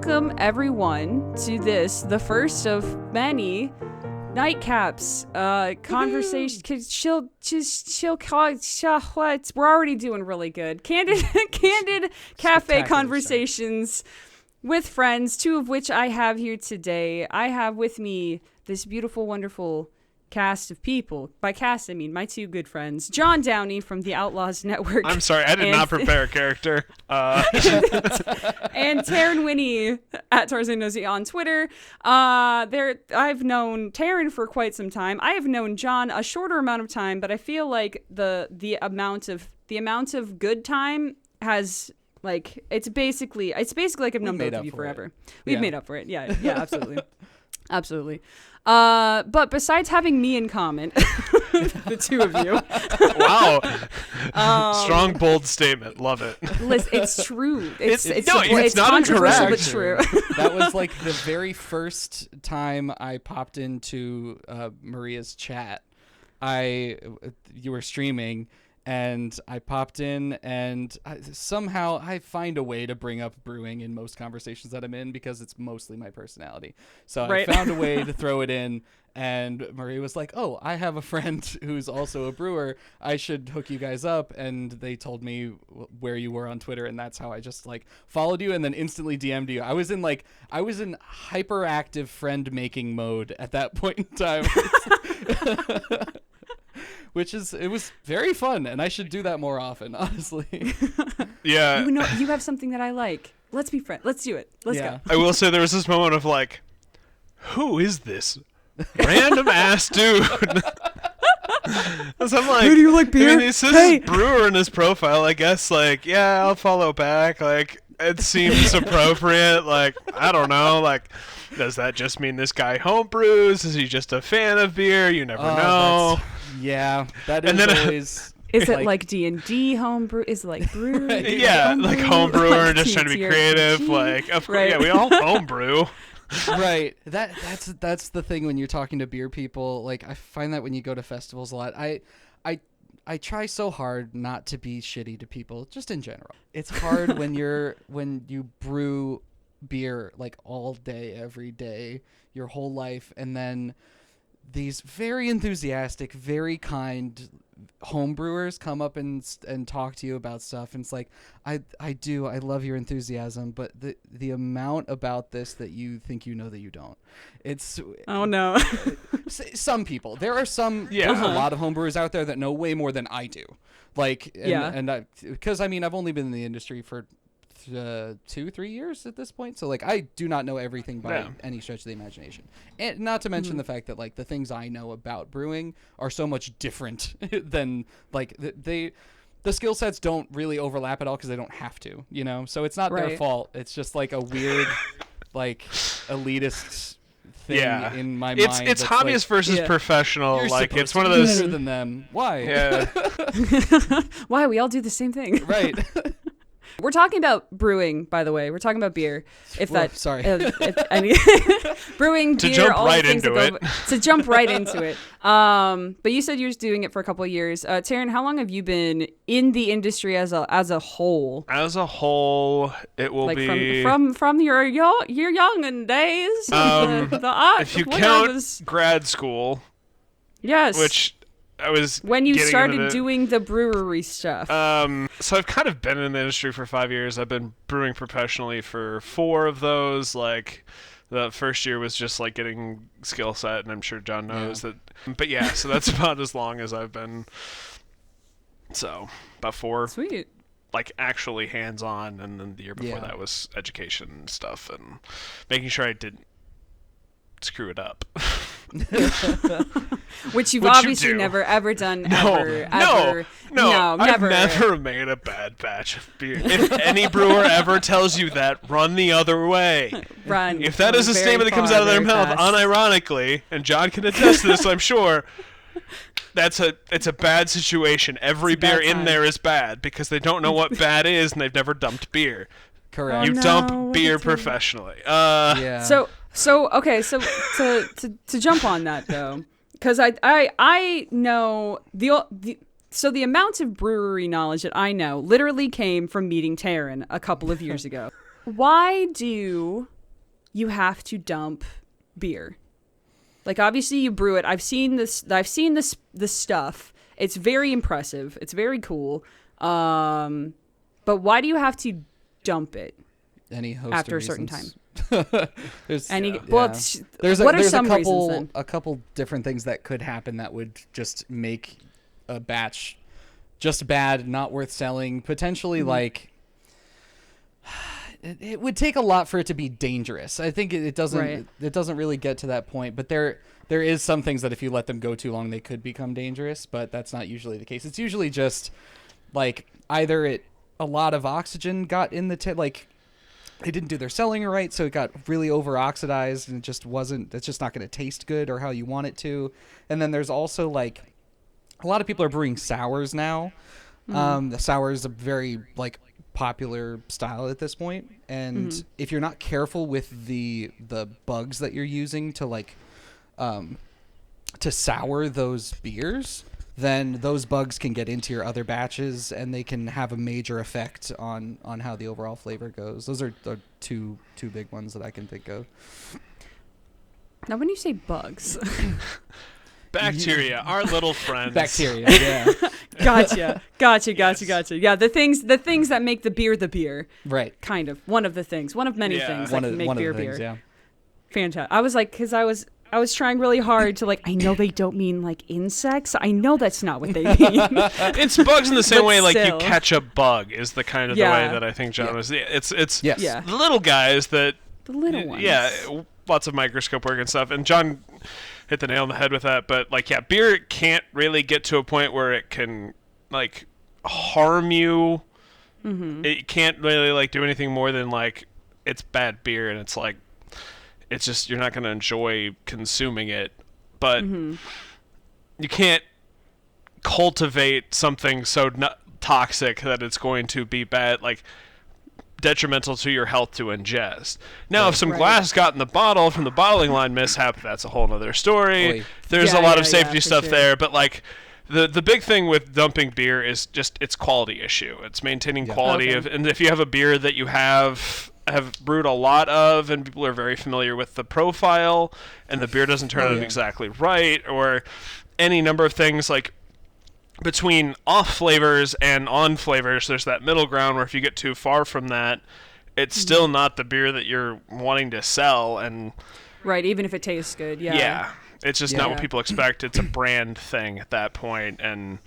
Welcome everyone to the first of many nightcaps. Conversation. What? We're already doing really good. Candid cafe conversations with friends, two of which I have here today. I have with me this beautiful, wonderful cast of people. By cast, I mean my two good friends, John Downey from the Outlaws Network. I'm sorry, I did not prepare a character. And Taran Winnie at Tarzan Nosy on Twitter. I've known Taran for quite some time. I have known John a shorter amount of time, but I feel like the amount of good time has it's basically like I've known both of you forever. We've made up for it. Yeah, absolutely. Absolutely. But besides having me in common, the two of you. Wow. Strong, bold statement. Love it. Listen, it's true. It's not controversial, incorrect. but true. That was like the very first time I popped into Maria's chat. You were streaming. And I popped in, and somehow I find a way to bring up brewing in most conversations that I'm in because it's mostly my personality. So I found a way to throw it in, and Maria was like, "Oh, I have a friend who's also a brewer. I should hook you guys up." And they told me where you were on Twitter, and that's how I just followed you and then instantly DM'd you. I was in hyperactive friend making mode at that point in time. It was very fun, and I should do that more often, honestly. Yeah. You have something that I like. Let's be friends. Let's do it. Let's go. I will say there was this moment of who is this random ass dude? So I'm like, who do you like beer? I mean, he says brewer in his profile. I guess I'll follow back. It seems appropriate. I don't know. Does that just mean this guy homebrews? Is he just a fan of beer? You never know. Yeah, that is always... Is it like D&D homebrew? Is it like brew? Yeah, homebrewer, just trying to be creative. Of course, yeah, we all homebrew. Right. That's the thing when you're talking to beer people. I find that when you go to festivals a lot, I try so hard not to be shitty to people, just in general. It's hard when you brew beer all day, every day, your whole life, and then these very enthusiastic, very kind homebrewers come up and talk to you about stuff, and it's I love your enthusiasm, but the amount about this that you think you know that you don't. It's oh no. Some people. There are some. Yeah. There's a lot of homebrewers out there that know way more than I do. Because I've only been in the industry for 2-3 years at this point, so I do not know everything by any stretch of the imagination, and not to mention the fact that the things I know about brewing are so much different than the skill sets don't really overlap at all because they don't have to, so it's not their fault. It's just a weird elitist thing in my mind. It's hobbyist versus professional. It's one of those those better than them. Why? Yeah. Why? We all do the same thing. Right. We're talking about brewing, by the way. We're talking about beer. Brewing, to beer, jump all right the things into it. To jump right into it. But you said you were doing it for a couple of years. Taran, how long have you been in the industry as a whole? As a whole, it will be from your young days. If you count grad school, yes, which I was when you started doing the brewery stuff. So I've kind of been in the industry for 5 years. I've been brewing professionally for 4 of those. The first year was just getting skill set, and I'm sure John knows that. But yeah, so that's about as long as I've been. So about 4. Sweet. Actually hands-on, and then the year before that was education and stuff, and making sure I didn't screw it up. Which you've obviously never ever done. No, never. I've never made a bad batch of beer. If any brewer ever tells you that, run the other way. Run. If that is a statement that comes out of their mouth, unironically, and John can attest to this, I'm sure, it's a bad situation. Every beer in there is bad because they don't know what bad is and they've never dumped beer. Correct. You dump beer professionally. So okay, so to jump on that though, because I know the amount of brewery knowledge that I know literally came from meeting Taran a couple of years ago. why do you have to dump beer? Like, obviously you brew it. I've seen this stuff. It's very impressive. It's very cool. But why do you have to dump it? Any host after of a certain reasons. time. There's What are some reasons then? A couple different things that could happen that would just make a batch just bad, not worth selling. Potentially, like, it would take a lot for it to be dangerous. I think it doesn't. Right. It doesn't really get to that point. But there is some things that if you let them go too long, they could become dangerous. But that's not usually the case. It's usually just like either a lot of oxygen got in the like. They didn't do their selling right, so it got really over-oxidized, and it's just not going to taste good or how you want it to. And then there's also, like, a lot of people are brewing sours now. The sour is a very, like, popular style at this point. And if you're not careful with the bugs that you're using to, like, to sour those beers, then those bugs can get into your other batches and they can have a major effect on how the overall flavor goes. Those are the two big ones that I can think of. Now, when you say bugs... Bacteria, our little friends. Bacteria, yeah. Gotcha. Yeah, the things that make the beer. Right. Kind of. One of the things. One of many things that can make beer beer. Yeah. Fantastic. I was like, because I was trying really hard to, like, I know they don't mean, like, insects. I know that's not what they mean. It's bugs in the same But way, like, you still. catch a bug is the kind of the way that I think John was. It's Yes. Yeah. the little guys that... The little ones. Yeah, lots of microscope work and stuff. And John hit the nail on the head with that. But, like, yeah, beer can't really get to a point where it can, like, harm you. It can't really, like, do anything more than, like, it's bad beer and it's, like, it's just you're not going to enjoy consuming it, but you can't cultivate something so toxic that it's going to be bad, like detrimental to your health to ingest. Now, if some glass got in the bottle from the bottling line mishap, that's a whole other story. Oy. There's Yeah, a lot yeah, of safety for stuff sure. there, but like the big thing with dumping beer is just its quality issue. It's maintaining quality Okay. of, and if you have a beer that you have brewed a lot of and people are very familiar with the profile and the beer doesn't turn out exactly right, or any number of things, like between off flavors and on flavors, there's that middle ground where if you get too far from that, it's still not the beer that you're wanting to sell. And Right, even if it tastes good. Yeah. it's just not what people expect. It's a brand thing at that point, and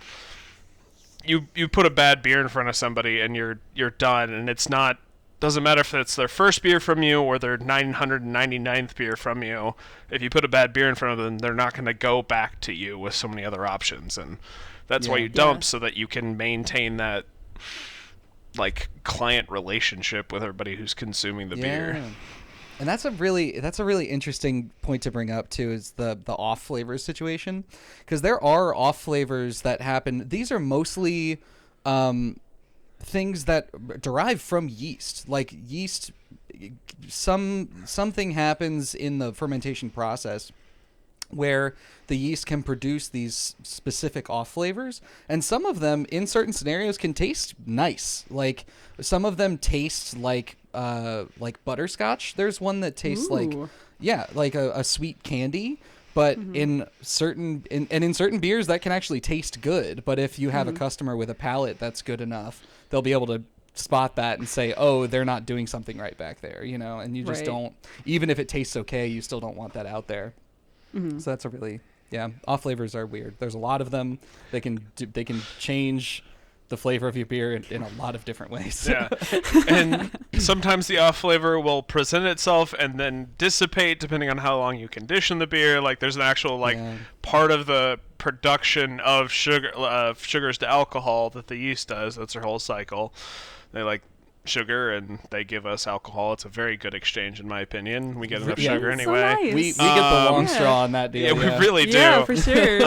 you put a bad beer in front of somebody and you're done, and it's not. Doesn't matter if it's their first beer from you or their 999th beer from you. If you put a bad beer in front of them, they're not going to go back to you with so many other options. And that's why you dump, so that you can maintain that, like, client relationship with everybody who's consuming the beer. And that's a really interesting point to bring up too, is the off flavors situation, because there are off flavors that happen. These are mostly things that derive from yeast. Like yeast, something happens in the fermentation process where the yeast can produce these specific off flavors, and some of them in certain scenarios can taste nice. Like some of them taste like butterscotch. There's one that tastes like a sweet candy. But in certain beers that can actually taste good. But if you have a customer with a palate that's good enough, they'll be able to spot that and say, oh, they're not doing something right back there, you know. And you just don't, even if it tastes okay, you still don't want that out there. So that's a really off flavors are weird. There's a lot of them. They can change the flavor of your beer in a lot of different ways. Yeah. And sometimes the off flavor will present itself and then dissipate depending on how long you condition the beer. Like there's an actual part of the production of sugars to alcohol that the yeast does. That's their whole cycle. They like sugar and they give us alcohol. It's a very good exchange in my opinion. We get enough sugar That's anyway. so nice. We get the long straw on that deal. Yeah, we really do. Yeah, for sure.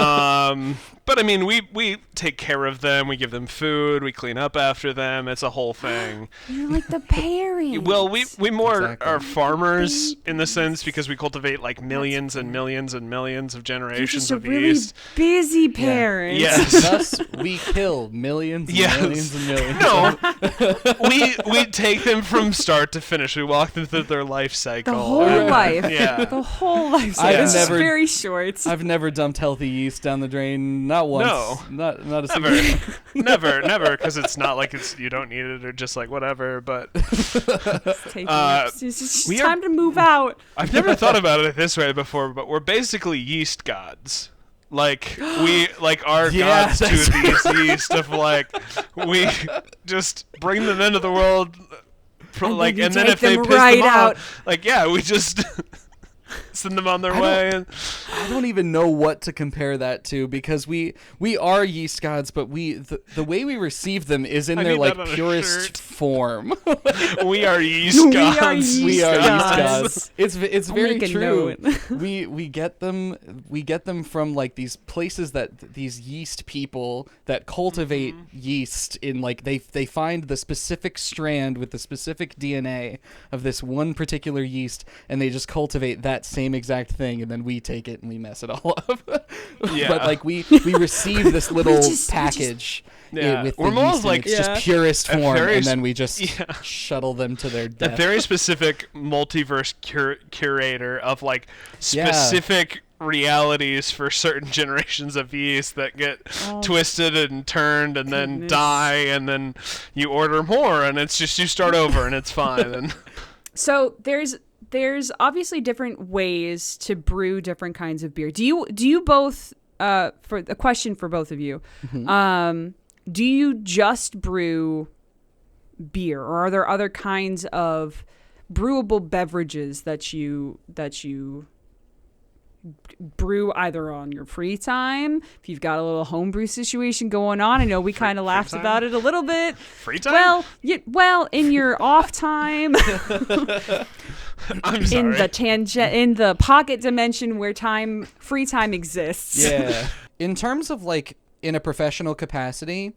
But I mean, we take care of them. We give them food. We clean up after them. It's a whole thing. You're like the parents. Well, we more Exactly. are farmers in the sense because we cultivate like millions and millions and millions of You're generations just a of really yeast. busy parent. Yes. Thus, we kill millions and Yes. millions and millions. No, we take them from start to finish. We walk them through their life cycle. The whole life. Yeah. The whole life. I've It's never- very short. I've never dumped healthy yeast down the drain. Not once. No. Not a Never, single. never, because it's not like you don't need it or just like whatever. But It's just we time to move out. I've never thought about it this way before. But we're basically yeast gods. Like we are Yeah, gods to that's these yeast of like we just bring them into the world. And Like then you and then take if they them piss right them out. off, like yeah, we just send them on their way. And I don't even know what to compare that to because we are yeast gods, but the way we receive them is in I their need like that on a purest shirt. form. we are yeast We gods. are yeast We are yeast gods. gods. It's I'll very make a true. note. we get them from like these places that these yeast people that cultivate yeast in like they find the specific strand with the specific DNA of this one particular yeast and they just cultivate that same exact thing and then we take it and we mess it all up. Yeah. But like we receive this little package Yeah. with We're the more yeast of in like- its Yeah. just purest A form very and then we just yeah. shuttle them to their A death. very specific multiverse curator of like Yeah. specific realities for certain generations of yeast that get Oh, twisted and turned and then goodness. die and then you order more and it's just you start over and it's fine and So there's obviously different ways to brew different kinds of beer. Do you both for a question for both of you? Do you just brew beer or are there other kinds of brewable beverages that you brew either on your free time if you've got a little homebrew situation going on? I know we kind of laughed time? about it a little bit. free time. Well, in your off time, I'm sorry. in the pocket dimension where free time exists. Yeah. In terms of like in a professional capacity,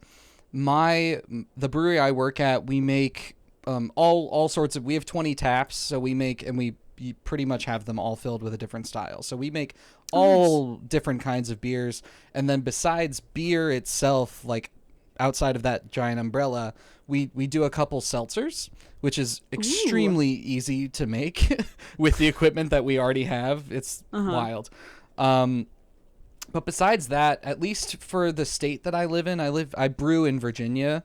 the brewery I work at, we make all sorts of. We have 20 taps, so we make and we pretty much have them all filled with a different style. So we make all different kinds of beers, and then besides beer itself, like outside of that giant umbrella, we do a couple seltzers, which is extremely easy to make with the equipment that we already have. It's wild. But besides that, at least for the state that I live in, I brew in Virginia,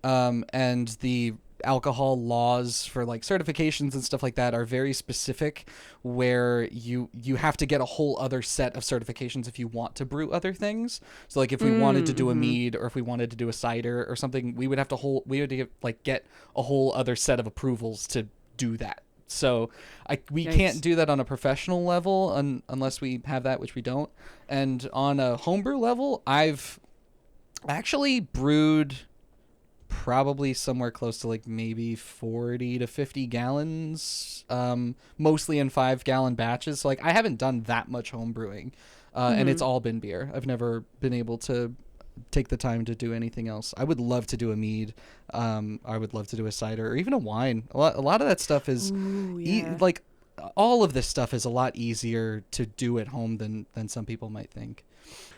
and the alcohol laws for like certifications and stuff like that are very specific, where you have to get a whole other set of certifications if you want to brew other things. So like if we wanted to do a mead or if we wanted to do a cider or something, we would have to get a whole other set of approvals to do that. So we Yikes. can't do that on a professional level unless we have that, which we don't. And on a homebrew level, I've actually brewed probably somewhere close to like maybe 40 to 50 gallons, mostly in 5-gallon batches. So like I haven't done that much home brewing, and it's all been beer. I've never been able to take the time to do anything else. I would love to do a mead. I would love to do a cider or even a wine. A lot of that stuff is like all of this stuff is a lot easier to do at home than some people might think.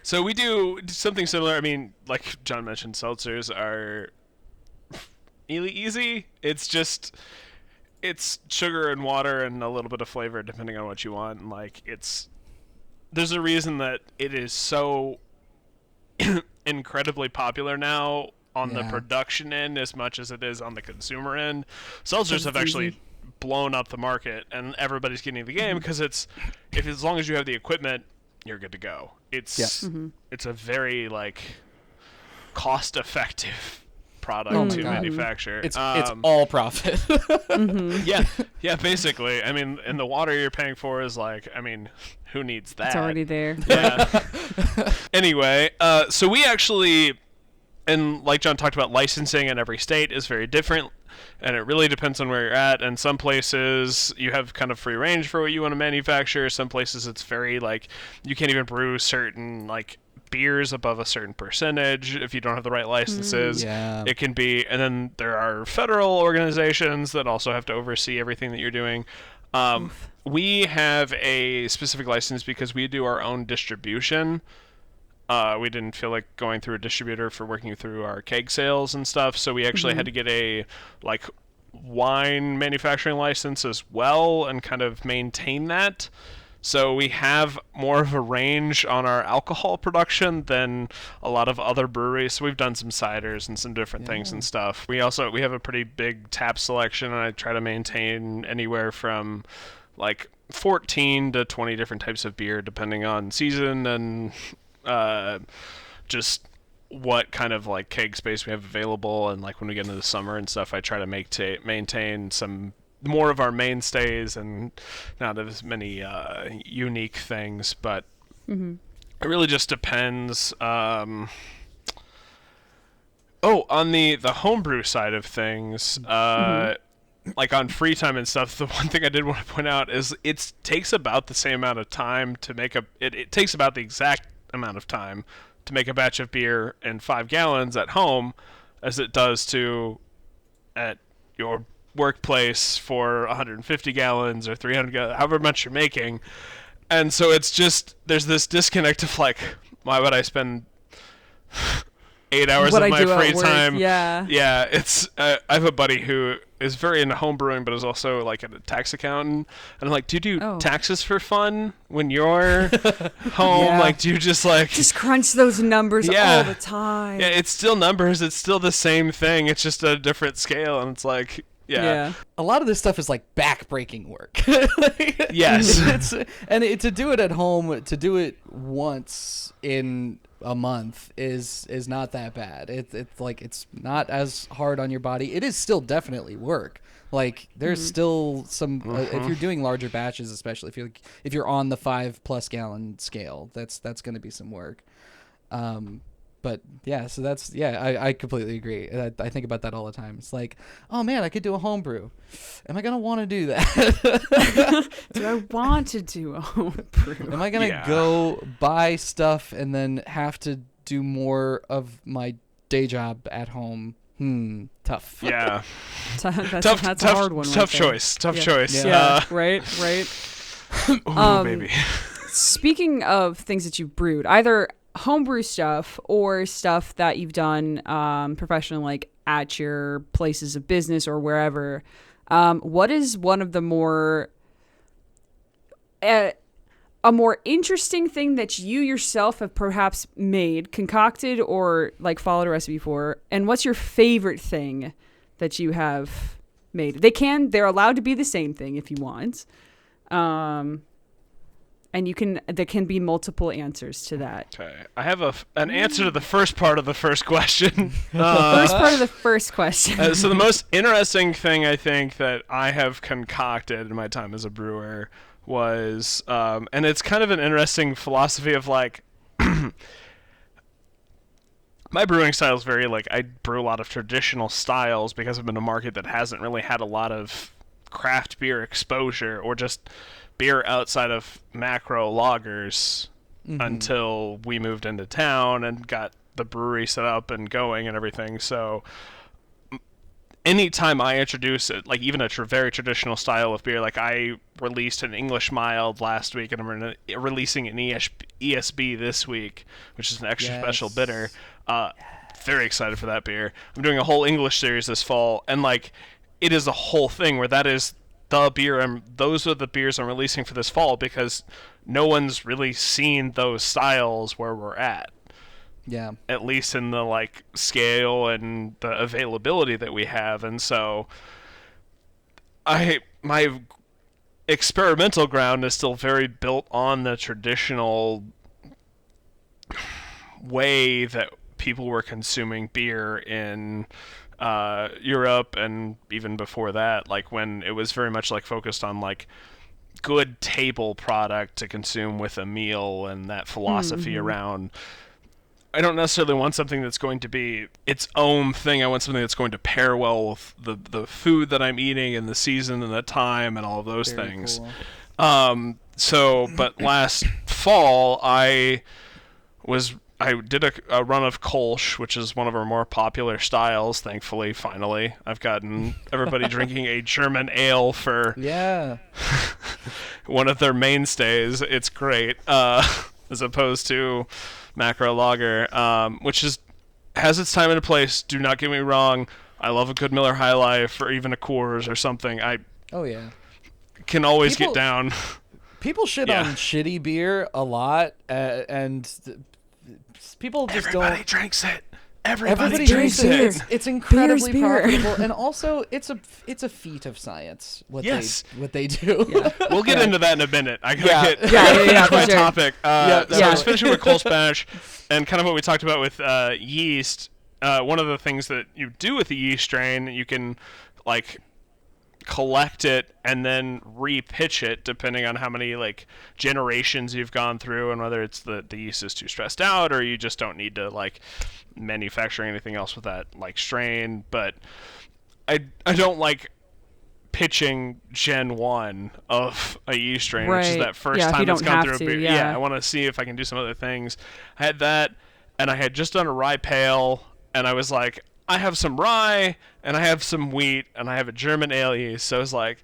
So we do something similar. I mean, like John mentioned, seltzers are really easy. It's sugar and water and a little bit of flavor depending on what you want. And like there's a reason that it is so incredibly popular now on the production end as much as it is on the consumer end. Seltzers have actually blown up the market and everybody's getting the game because as long as you have the equipment, you're good to go. It's a very like cost effective product to manufacture. It's all profit. Yeah, basically. I mean, and the water you're paying for is like, I mean, who needs that? It's already there. Yeah. Anyway, so we actually, and like John talked about, licensing in every state is very different, and it really depends on where you're at. And some places you have kind of free range for what you want to manufacture. Some places it's very like you can't even brew certain like beers above a certain percentage if you don't have the right licenses. Yeah. It can be, and then there are federal organizations that also have to oversee everything that you're doing. We have a specific license because we do our own distribution. We didn't feel like going through a distributor for working through our keg sales and stuff, so we actually had to get a like wine manufacturing license as well and kind of maintain that. So we have more of a range on our alcohol production than a lot of other breweries. So we've done some ciders and some different things and stuff. We have a pretty big tap selection, and I try to maintain anywhere from like 14 to 20 different types of beer depending on season and just what kind of like keg space we have available. And like when we get into the summer and stuff, I try to maintain some more of our mainstays and not as many unique things, but it really just depends. On the homebrew side of things, like on free time and stuff, the one thing I did want to point out is it takes about the same amount of time to make it takes about the exact amount of time to make a batch of beer in 5 gallons at home as it does at your workplace for 150 gallons or 300 gallons, however much you're making. And so it's just, there's this disconnect of like, why would I spend 8 hours of my free time? Yeah, it's I have a buddy who is very into home brewing, but is also like a tax accountant. And I'm like, do you do taxes for fun when you're home? Yeah. Like, do you just crunch those numbers all the time? Yeah, it's still numbers. It's still the same thing. It's just a different scale. And it's like, yeah. A lot of this stuff is like back-breaking work. Yes. To do it at home, to do it once in a month is not that bad. It's like it's not as hard on your body. It is still definitely work. Like there's still some if you're doing larger batches, especially if you're on the 5+ gallon scale, that's going to be some work. But yeah, so I completely agree. I think about that all the time. It's like, oh man, I could do a home brew. Am I going to want to do that? Do I want to do a home brew? Am I going to go buy stuff and then have to do more of my day job at home? Tough. Yeah. That's a hard one. Tough choice. Yeah, right. Ooh, baby. Speaking of things that you've brewed, either homebrew stuff or stuff that you've done professionally, like at your places of business or wherever, what is one of the more a more interesting thing that you yourself have perhaps made, concocted, or like followed a recipe for, and what's your favorite thing that you have made? They're allowed to be the same thing if you want, and there can be multiple answers to that. Okay, I have an answer to the first part of the first question. First part of the first question. So the most interesting thing I think that I have concocted in my time as a brewer was, and it's kind of an interesting philosophy of like, my brewing style is very like, I brew a lot of traditional styles because I'm in a market that hasn't really had a lot of craft beer exposure or just beer outside of macro lagers until we moved into town and got the brewery set up and going and everything. So anytime I introduce it, like even a very traditional style of beer, like I released an English mild last week and I'm releasing an ESB this week, which is an extra special bitter. Very excited for that beer. I'm doing a whole English series this fall, and like it is a whole thing where that is the beer those are the beers I'm releasing for this fall because no one's really seen those styles where we're at. Yeah. At least in the like scale and the availability that we have. And so my experimental ground is still very built on the traditional way that people were consuming beer in Europe and even before that, like when it was very much like focused on like good table product to consume with a meal and that philosophy around, I don't necessarily want something that's going to be its own thing. I want something that's going to pair well with the food that I'm eating and the season and the time and all of those Very things. Cool. But last fall I was I did a run of Kolsch, which is one of our more popular styles. Thankfully, finally, I've gotten everybody drinking a German ale for one of their mainstays. It's great, as opposed to macro lager, which has its time and a place. Do not get me wrong. I love a good Miller High Life or even a Coors or something. I can always get down. People shit on shitty beer a lot, and people just Everybody drinks it. Everybody drinks it. it. It's incredibly Beer. profitable, and also it's a feat of science what they do. Yeah. We'll get into that in a minute. I gotta get for my sure. topic. So I was finishing with Kolsch Bash, and kind of what we talked about with yeast. One of the things that you do with the yeast strain, you can like collect it and then repitch it depending on how many like generations you've gone through, and whether it's the yeast is too stressed out or you just don't need to like manufacture anything else with that like strain. But I don't like pitching Gen 1 of a yeast strain, which is that first time it's gone through a beer. I want to see if I can do some other things. I had that, and I had just done a rye pale, and I was like, I have some rye, and I have some wheat, and I have a German ale yeast. So I was like,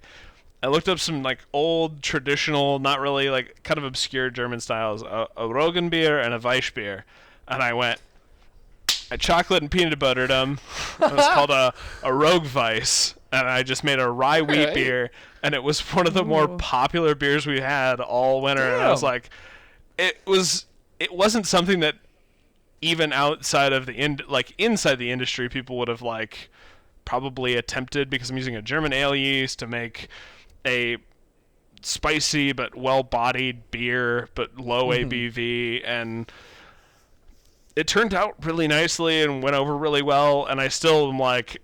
I looked up some like old traditional, not really like kind of obscure German styles, a Roggenbier and a Weissbier, and I went, I chocolate and peanut buttered them. It was called a Rogweiss, and I just made a rye wheat beer, and it was one of the more popular beers we had all winter. And I was like, it wasn't something that even outside of inside the industry, people would have like probably attempted, because I'm using a German ale yeast to make a spicy but well-bodied beer, but low ABV, and it turned out really nicely and went over really well. And I still am like,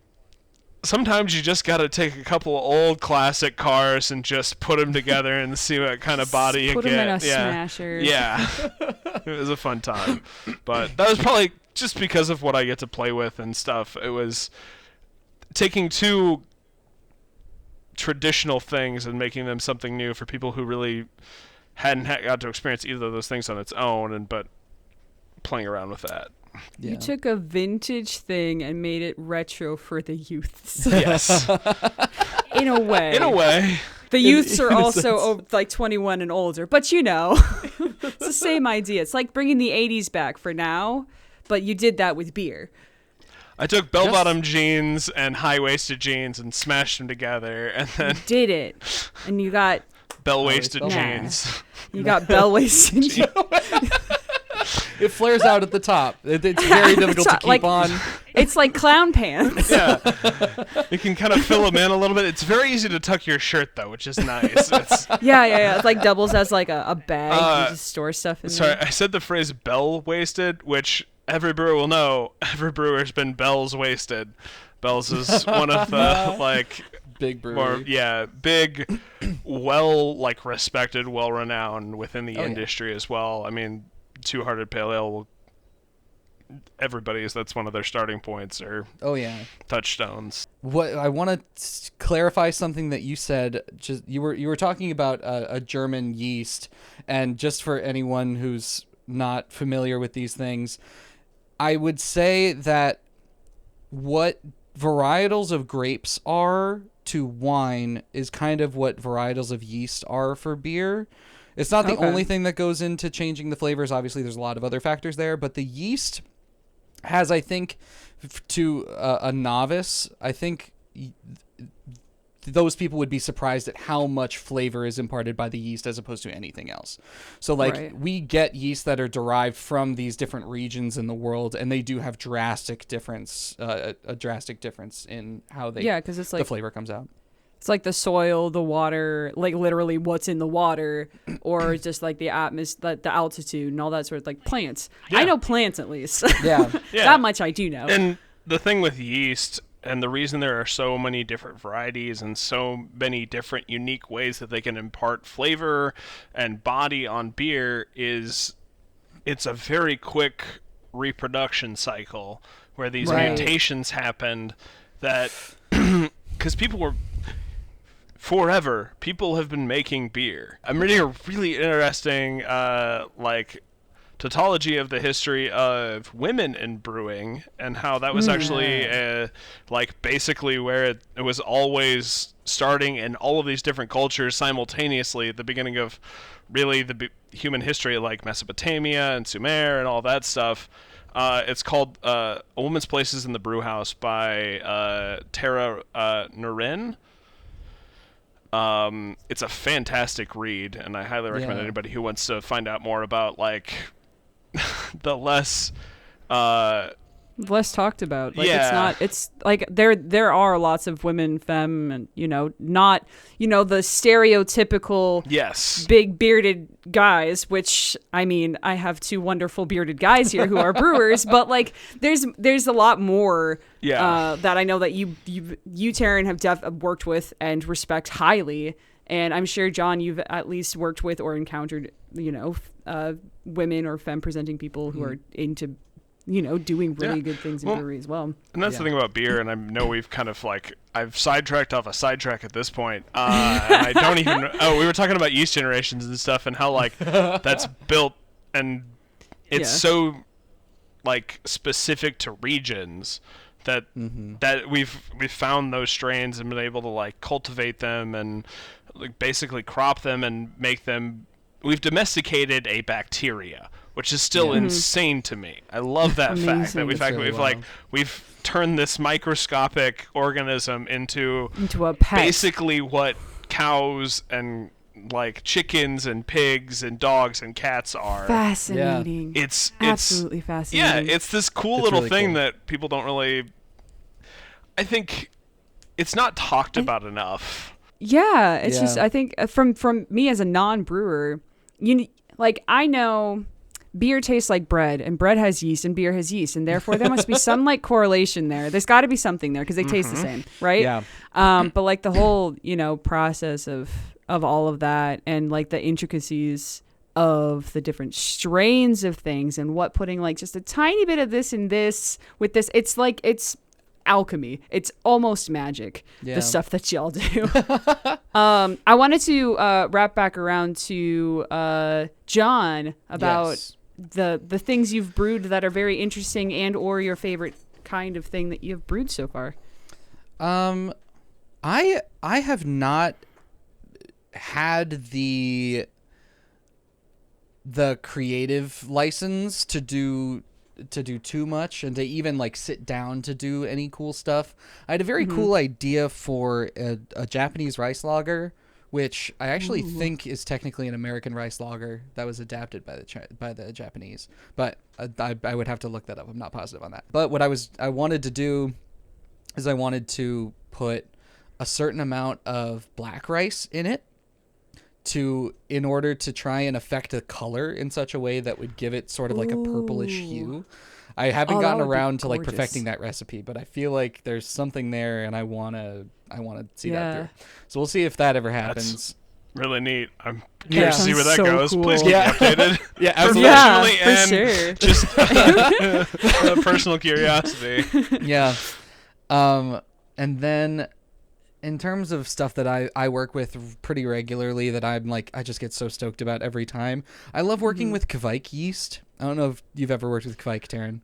sometimes you just got to take a couple of old classic cars and just put them together and see what kind of body you get. Put them in a smasher. Yeah. It was a fun time. But that was probably just because of what I get to play with and stuff. It was taking two traditional things and making them something new for people who really hadn't got to experience either of those things on its own, but playing around with that. Yeah. You took a vintage thing and made it retro for the youths. Yes. In a way. The youths are also like 21 and older, but it's the same idea. It's like bringing the 80s back for now, but you did that with beer. I took bell-bottom jeans and high-waisted jeans and smashed them together, and then... You did it. And you got... Bell-waisted jeans. You got bell-waisted jeans. It flares out at the top. It's very difficult to keep on. It's like clown pants. Yeah. You can kind of fill them in a little bit. It's very easy to tuck your shirt, though, which is nice. Yeah. It like doubles as like a bag. You just store stuff in there. Sorry, I said the phrase bell-waisted, which every brewer will know. Every brewer's been bells wasted. Bells is one of the, like... Big brewery. Big, respected, well-renowned within the industry as well. I mean... Two-Hearted Pale Ale, that's one of their starting points or touchstones. What I want to clarify something that you said. Just you were talking about a German yeast, and just for anyone who's not familiar with these things, I would say that what varietals of grapes are to wine is kind of what varietals of yeast are for beer. It's not the only thing that goes into changing the flavors. Obviously, there's a lot of other factors there. But the yeast has, I think, to a novice, I think those people would be surprised at how much flavor is imparted by the yeast as opposed to anything else. So, we get yeast that are derived from these different regions in the world, and they do have a drastic difference in how because it's the flavor comes out. It's like the soil, the water, like literally what's in the water, or just like the atmosphere, the altitude, and all that sort of like plants. Yeah. I know plants at least. Yeah. That much I do know. And the thing with yeast, and the reason there are so many different varieties and so many different unique ways that they can impart flavor and body on beer, is it's a very quick reproduction cycle where these mutations happened that because forever, people have been making beer. I'm reading a really interesting, tautology of the history of women in brewing and how that was actually like basically where it was always starting in all of these different cultures simultaneously at the beginning of really the human history, like Mesopotamia and Sumer and all that stuff. It's called A Woman's Places in the Brew House by Taran. It's a fantastic read, and I highly recommend anybody who wants to find out more about like the less talked about. Like it's like there are lots of women, femme, and not the stereotypical big bearded guys, which I mean I have two wonderful bearded guys here who are brewers, but like there's a lot more that I know that you Taran have worked with and respect highly, and I'm sure John you've at least worked with or encountered women or femme presenting people who are into doing really good things in brewery as well. And that's the thing about beer, and I know we've kind of like, I've sidetracked off a sidetrack at this point. And I don't even, we were talking about yeast generations and stuff and how like that's built and it's so like specific to regions that that we've found those strains and been able to like cultivate them and like basically crop them and make them. We've domesticated a bacteria, which is still insane to me. I love that fact that we've turned this microscopic organism into a pet. Basically what cows and like chickens and pigs and dogs and cats are. Fascinating. Yeah. It's absolutely fascinating. Yeah, it's this cool little really thing that people don't really. I think it's not talked about enough. Yeah, it's just I think from me as a non-brewer, I know beer tastes like bread, and bread has yeast, and beer has yeast, and therefore there must be some like correlation there. There's got to be something there because they taste the same, right? Yeah. But like the whole process of all of that and like the intricacies of the different strains of things and what putting like just a tiny bit of this and this with this, it's like it's alchemy. It's almost magic, the stuff that y'all do. I wanted to wrap back around to John about the things you've brewed that are very interesting and or your favorite kind of thing that you've brewed so far. I have not had the creative license to do too much and to even like sit down to do any cool stuff. I had a very cool idea for a Japanese rice lager, which I actually think is technically an American rice lager that was adapted by the Japanese, but I would have to look that up. I'm not positive on that. But what I wanted to do is I wanted to put a certain amount of black rice in it in order to try and affect the color in such a way that would give it sort of like a purplish hue. I haven't gotten around to like perfecting that recipe, but I feel like there's something there and I want to see that through. So we'll see if that ever happens. That's really neat. I'm curious to see where that goes. Cool. Please keep me updated. Absolutely. Professionally and for sure. just personal curiosity. Yeah. And then in terms of stuff that I work with pretty regularly that I'm like, I just get so stoked about every time. I love working with Kvike yeast. I don't know if you've ever worked with Kvike, Taran.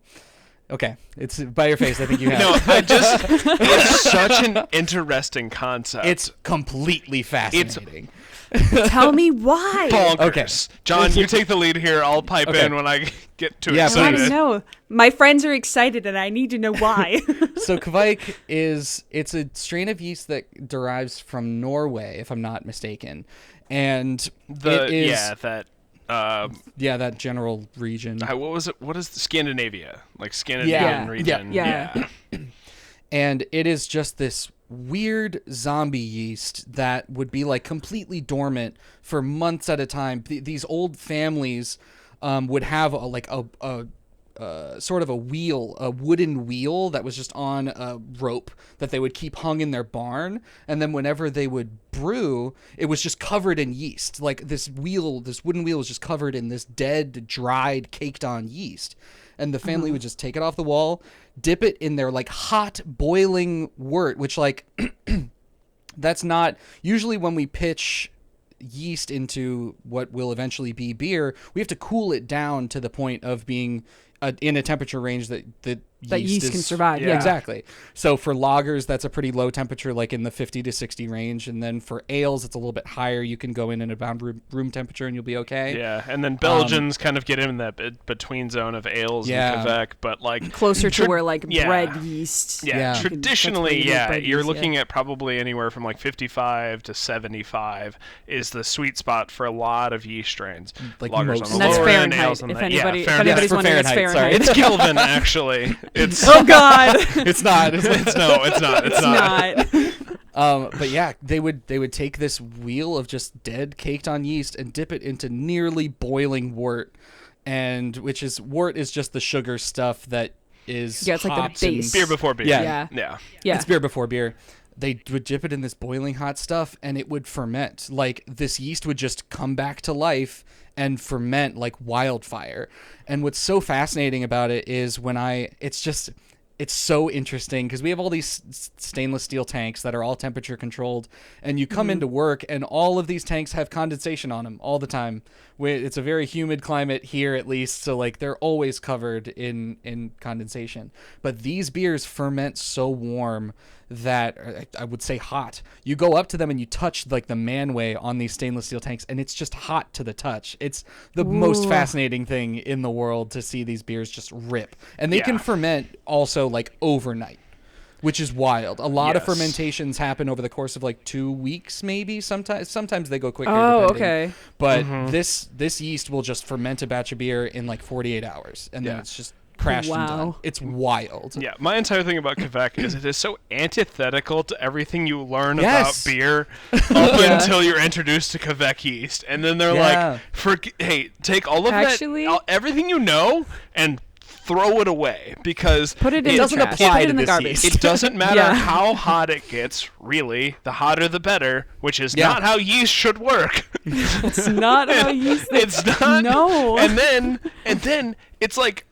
Okay. It's by your face. I think you have. No, it's such an interesting concept. It's completely fascinating. Tell me why. Bonkers. Okay. John, you take the lead here. I'll pipe in when I get too excited. I want to know. My friends are excited and I need to know why. So Kvike it's a strain of yeast that derives from Norway, if I'm not mistaken. And that general region. What was it? What is Scandinavia? Like Scandinavian region. Yeah. And it is just this weird zombie yeast that would be like completely dormant for months at a time. These old families would have a sort of a wooden wheel that was just on a rope that they would keep hung in their barn, and then whenever they would brew, it was just covered in yeast. Like this wooden wheel was just covered in this dead, dried, caked on yeast. And the family would just take it off the wall, dip it in their like hot boiling wort, which like that's not usually when we pitch yeast into what will eventually be beer, we have to cool it down to the point of being in a temperature range that yeast can survive. Yeah, exactly. So for lagers, that's a pretty low temperature, like in the 50 to 60 range. And then for ales, it's a little bit higher. You can go in about room temperature and you'll be okay. Yeah, and then Belgians kind of get in that between zone of ales and Quebec, but like closer to where like bread yeast. Yeah, traditionally, you're looking yeast, at probably anywhere from like 55 to 75 is the sweet spot for a lot of yeast strains. Like lagers most. on the And that's lower end, Fahrenheit. ales on If the anybody's Fahrenheit. wondering, it's Fahrenheit, Fahrenheit. It's Kelvin actually. It's Oh God, It's not. it's not. it's not. But yeah, they would take this wheel of just dead caked on yeast and dip it into nearly boiling wort, and wort is just the sugar stuff that is it's like the hops and- base. beer before beer. Yeah. Yeah. It's beer before beer. They would dip it in this boiling hot stuff and it would ferment. Like this yeast would just come back to life and ferment like wildfire. And what's so fascinating about it is it's so interesting because we have all these stainless steel tanks that are all temperature controlled, and you come into work and all of these tanks have condensation on them all the time. It's a very humid climate here, at least, so like they're always covered in condensation. But these beers ferment so warm that, I would say hot. You go up to them and you touch like the manway on these stainless steel tanks, and it's just hot to the touch. It's the most fascinating thing in the world to see these beers just rip. And they can ferment also like overnight, which is wild. A lot of fermentations happen over the course of like 2 weeks, maybe. Sometimes they go quicker. Oh, depending. okay. But this yeast will just ferment a batch of beer in like 48 hours, and then it's just crashed and done. It's wild. Yeah, my entire thing about Quebec is it is so antithetical to everything you learn about beer up until you're introduced to Quebec yeast, and then they're like, "Hey, take all of that, everything you know, and throw it away because put it in doesn't the trash. apply Put it to in the this garbage. yeast. It doesn't matter how hot it gets. Really, the hotter the better, which is not how yeast should work. It's not how yeast. It's not. No. And then it's like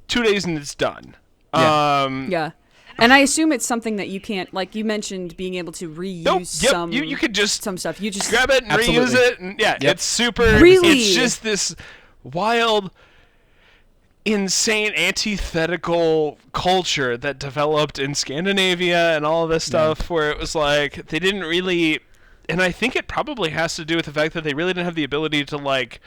2 days and it's done. Yeah. And I assume it's something that you can't, like you mentioned, being able to reuse some. You could just some stuff. You just grab it and reuse it. And it's super. Really? It's just this wild, insane, antithetical culture that developed in Scandinavia and all of this stuff where it was like they didn't really. And I think it probably has to do with the fact that they really didn't have the ability to like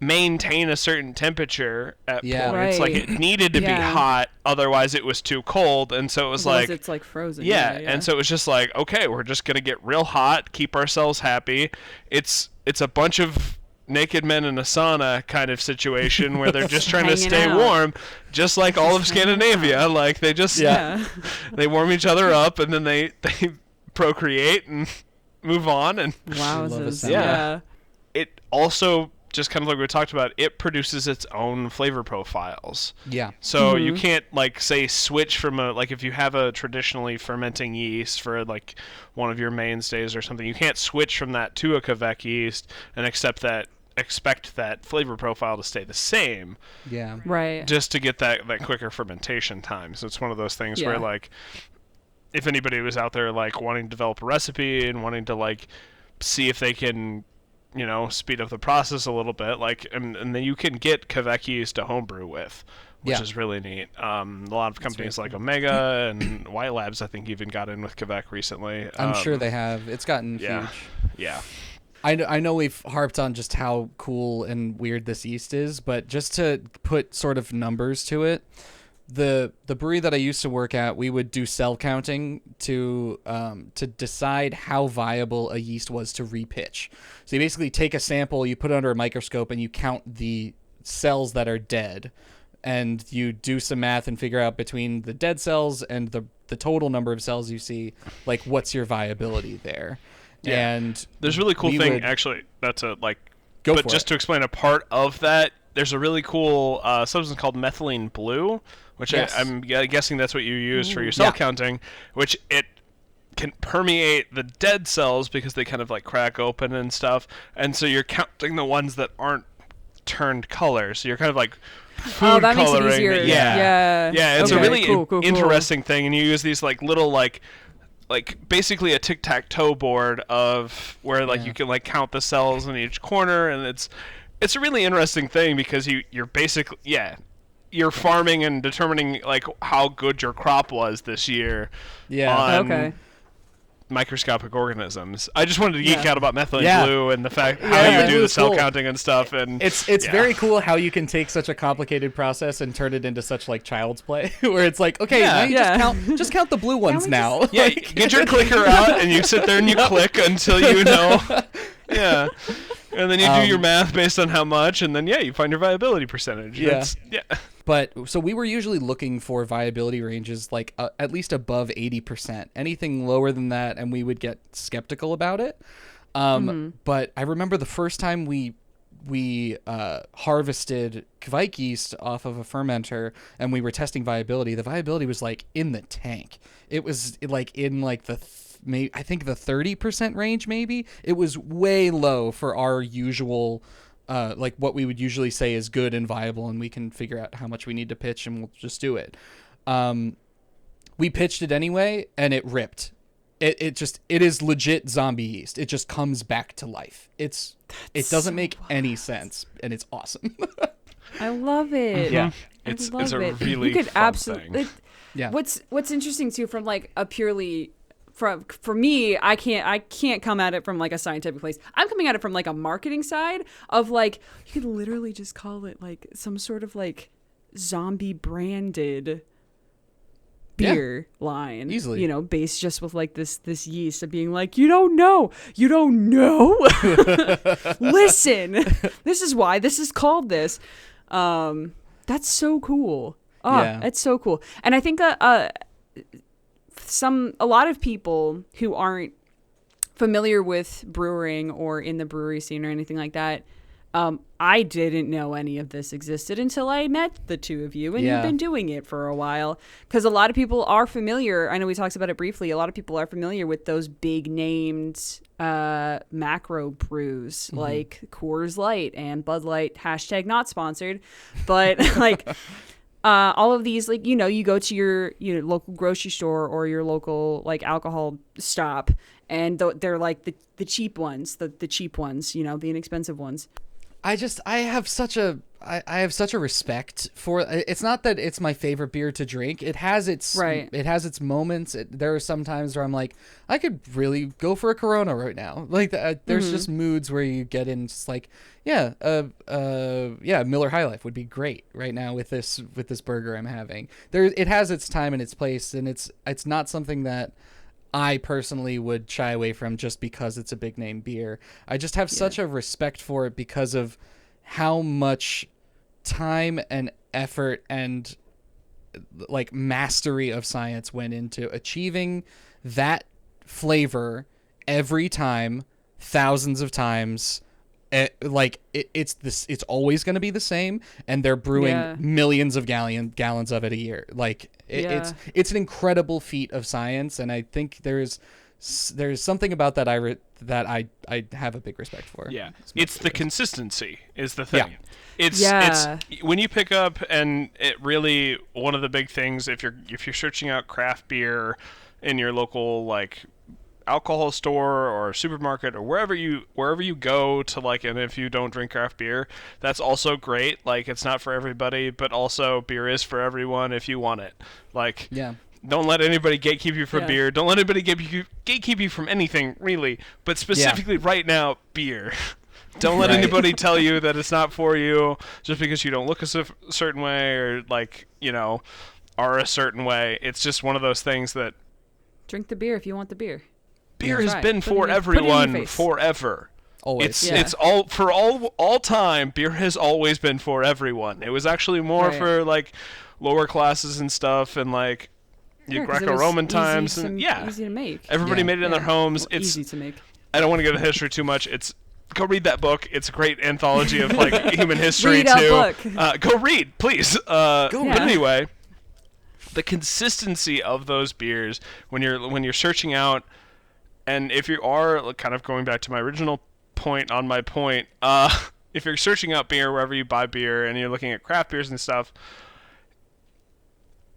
maintain a certain temperature at points. Like it needed to be hot, otherwise it was too cold, and so it was otherwise like it's like frozen. And so it was just like, okay, we're just gonna get real hot, keep ourselves happy. It's a bunch of naked men in a sauna kind of situation where they're just trying to stay warm, just like all of Scandinavia. Like they just they warm each other up and then they procreate and move on. And it also, just kind of like we talked about, it produces its own flavor profiles. Yeah. So you can't like say switch from like if you have a traditionally fermenting yeast for like one of your mainstays or something, you can't switch from that to a Quebec yeast and expect that flavor profile to stay the same. Yeah. Right. Just to get that quicker fermentation time. So it's one of those things where like if anybody was out there like wanting to develop a recipe and wanting to like see if they can speed up the process a little bit, like, and then you can get Quebec yeast to homebrew with, which is really neat. A lot of companies like Omega and White Labs, I think, even got in with Quebec recently. I'm sure they have. It's gotten huge. Yeah. I know we've harped on just how cool and weird this yeast is, but just to put sort of numbers to it, the brewery that I used to work at, we would do cell counting to decide how viable a yeast was to repitch. So you basically take a sample, you put it under a microscope, and you count the cells that are dead, and you do some math and figure out between the dead cells and the total number of cells you see, like what's your viability there. Yeah. And there's a really cool thing, actually, not to like go but for just it. To explain a part of that. There's a really cool substance called methylene blue, which I'm guessing that's what you use for your cell counting, which it can permeate the dead cells because they kind of like crack open and stuff, and so you're counting the ones that aren't turned color. So you're kind of like food that coloring. Makes it easier. Yeah. It's a really interesting thing, and you use these like little like like basically a tic-tac-toe board of where like you can like count the cells in each corner, and it's a really interesting thing because you're basically you're farming and determining like how good your crop was this year on microscopic organisms. I just wanted to geek out about methylene blue and the fact how you do the cell counting and stuff, and it's very cool how you can take such a complicated process and turn it into such like child's play where it's like, okay, now you just count the blue ones now. Yeah, get your clicker out and you sit there and you click until you know. Yeah. And then you do your math based on how much, and then you find your viability percentage. Yeah. But so we were usually looking for viability ranges like at least above 80%. Anything lower than that, and we would get skeptical about it. But I remember the first time we harvested Kvike yeast off of a fermenter, and we were testing viability. The viability was like in the tank. It was like in like I think the 30% range, maybe. It was way low for our usual, like what we would usually say is good and viable, and we can figure out how much we need to pitch, and we'll just do it. We pitched it anyway, and it ripped. It is legit zombie yeast. It just comes back to life. It doesn't make any sense, and it's awesome. I love it. Yeah, it's a really fun thing. Yeah. What's interesting too, from like a purely for me, I can't come at it from like a scientific place. I'm coming at it from like a marketing side of like, you could literally just call it like some sort of like zombie branded beer line easily, based just with like this yeast of being like, you don't know listen, this is why this is called this. That's so cool. That's so cool. And I think a lot of people who aren't familiar with brewing or in the brewery scene or anything like that, I didn't know any of this existed until I met the two of you, and you've been doing it for a while. Because a lot of people are familiar. I know we talked about it briefly. A lot of people are familiar with those big named macro brews like Coors Light and Bud Light. # not sponsored, but like all of these, like, you go to your local grocery store or your local like alcohol stop, and they're like the cheap ones, the cheap ones, the inexpensive ones. I have such a respect for it. It's not that it's my favorite beer to drink. It has its moments. There are some times where I'm like, I could really go for a Corona right now. Like there's just moods where you get in, just like, Miller High Life would be great right now with this burger I'm having. It has its time and its place, and it's not something that I personally would shy away from just because it's a big name beer. I just have such a respect for it because of how much time and effort and like mastery of science went into achieving that flavor every time, thousands of times. It's always going to be the same, and they're brewing millions of gallons of it a year. Like it's an incredible feat of science, and I think there's something about that I have a big respect for. Yeah, it's the consistency is the thing. It's when you pick up, and it really, one of the big things if you're searching out craft beer in your local like alcohol store or supermarket or wherever you go to, like, and if you don't drink craft beer, that's also great. Like, it's not for everybody, but also beer is for everyone if you want it. Like, don't let anybody gatekeep you from beer. Don't let anybody gatekeep you from anything, really. But specifically right now, beer. Don't let anybody tell you that it's not for you just because you don't look a certain way or, like, are a certain way. It's just one of those things that... Drink the beer if you want the beer. Beer has been for everyone forever. Always. It's all for all time. Beer has always been for everyone. It was actually more for like lower classes and stuff, and like Greco-Roman times, and easy to make. Everybody made it in their homes. It's easy to make. I don't want to go into history too much. Go read that book. It's a great anthology of like human history read too. Book. Go read, please. But anyway, the consistency of those beers when you're searching out. And if you are kind of going back to my original point on my point, if you're searching out beer wherever you buy beer and you're looking at craft beers and stuff,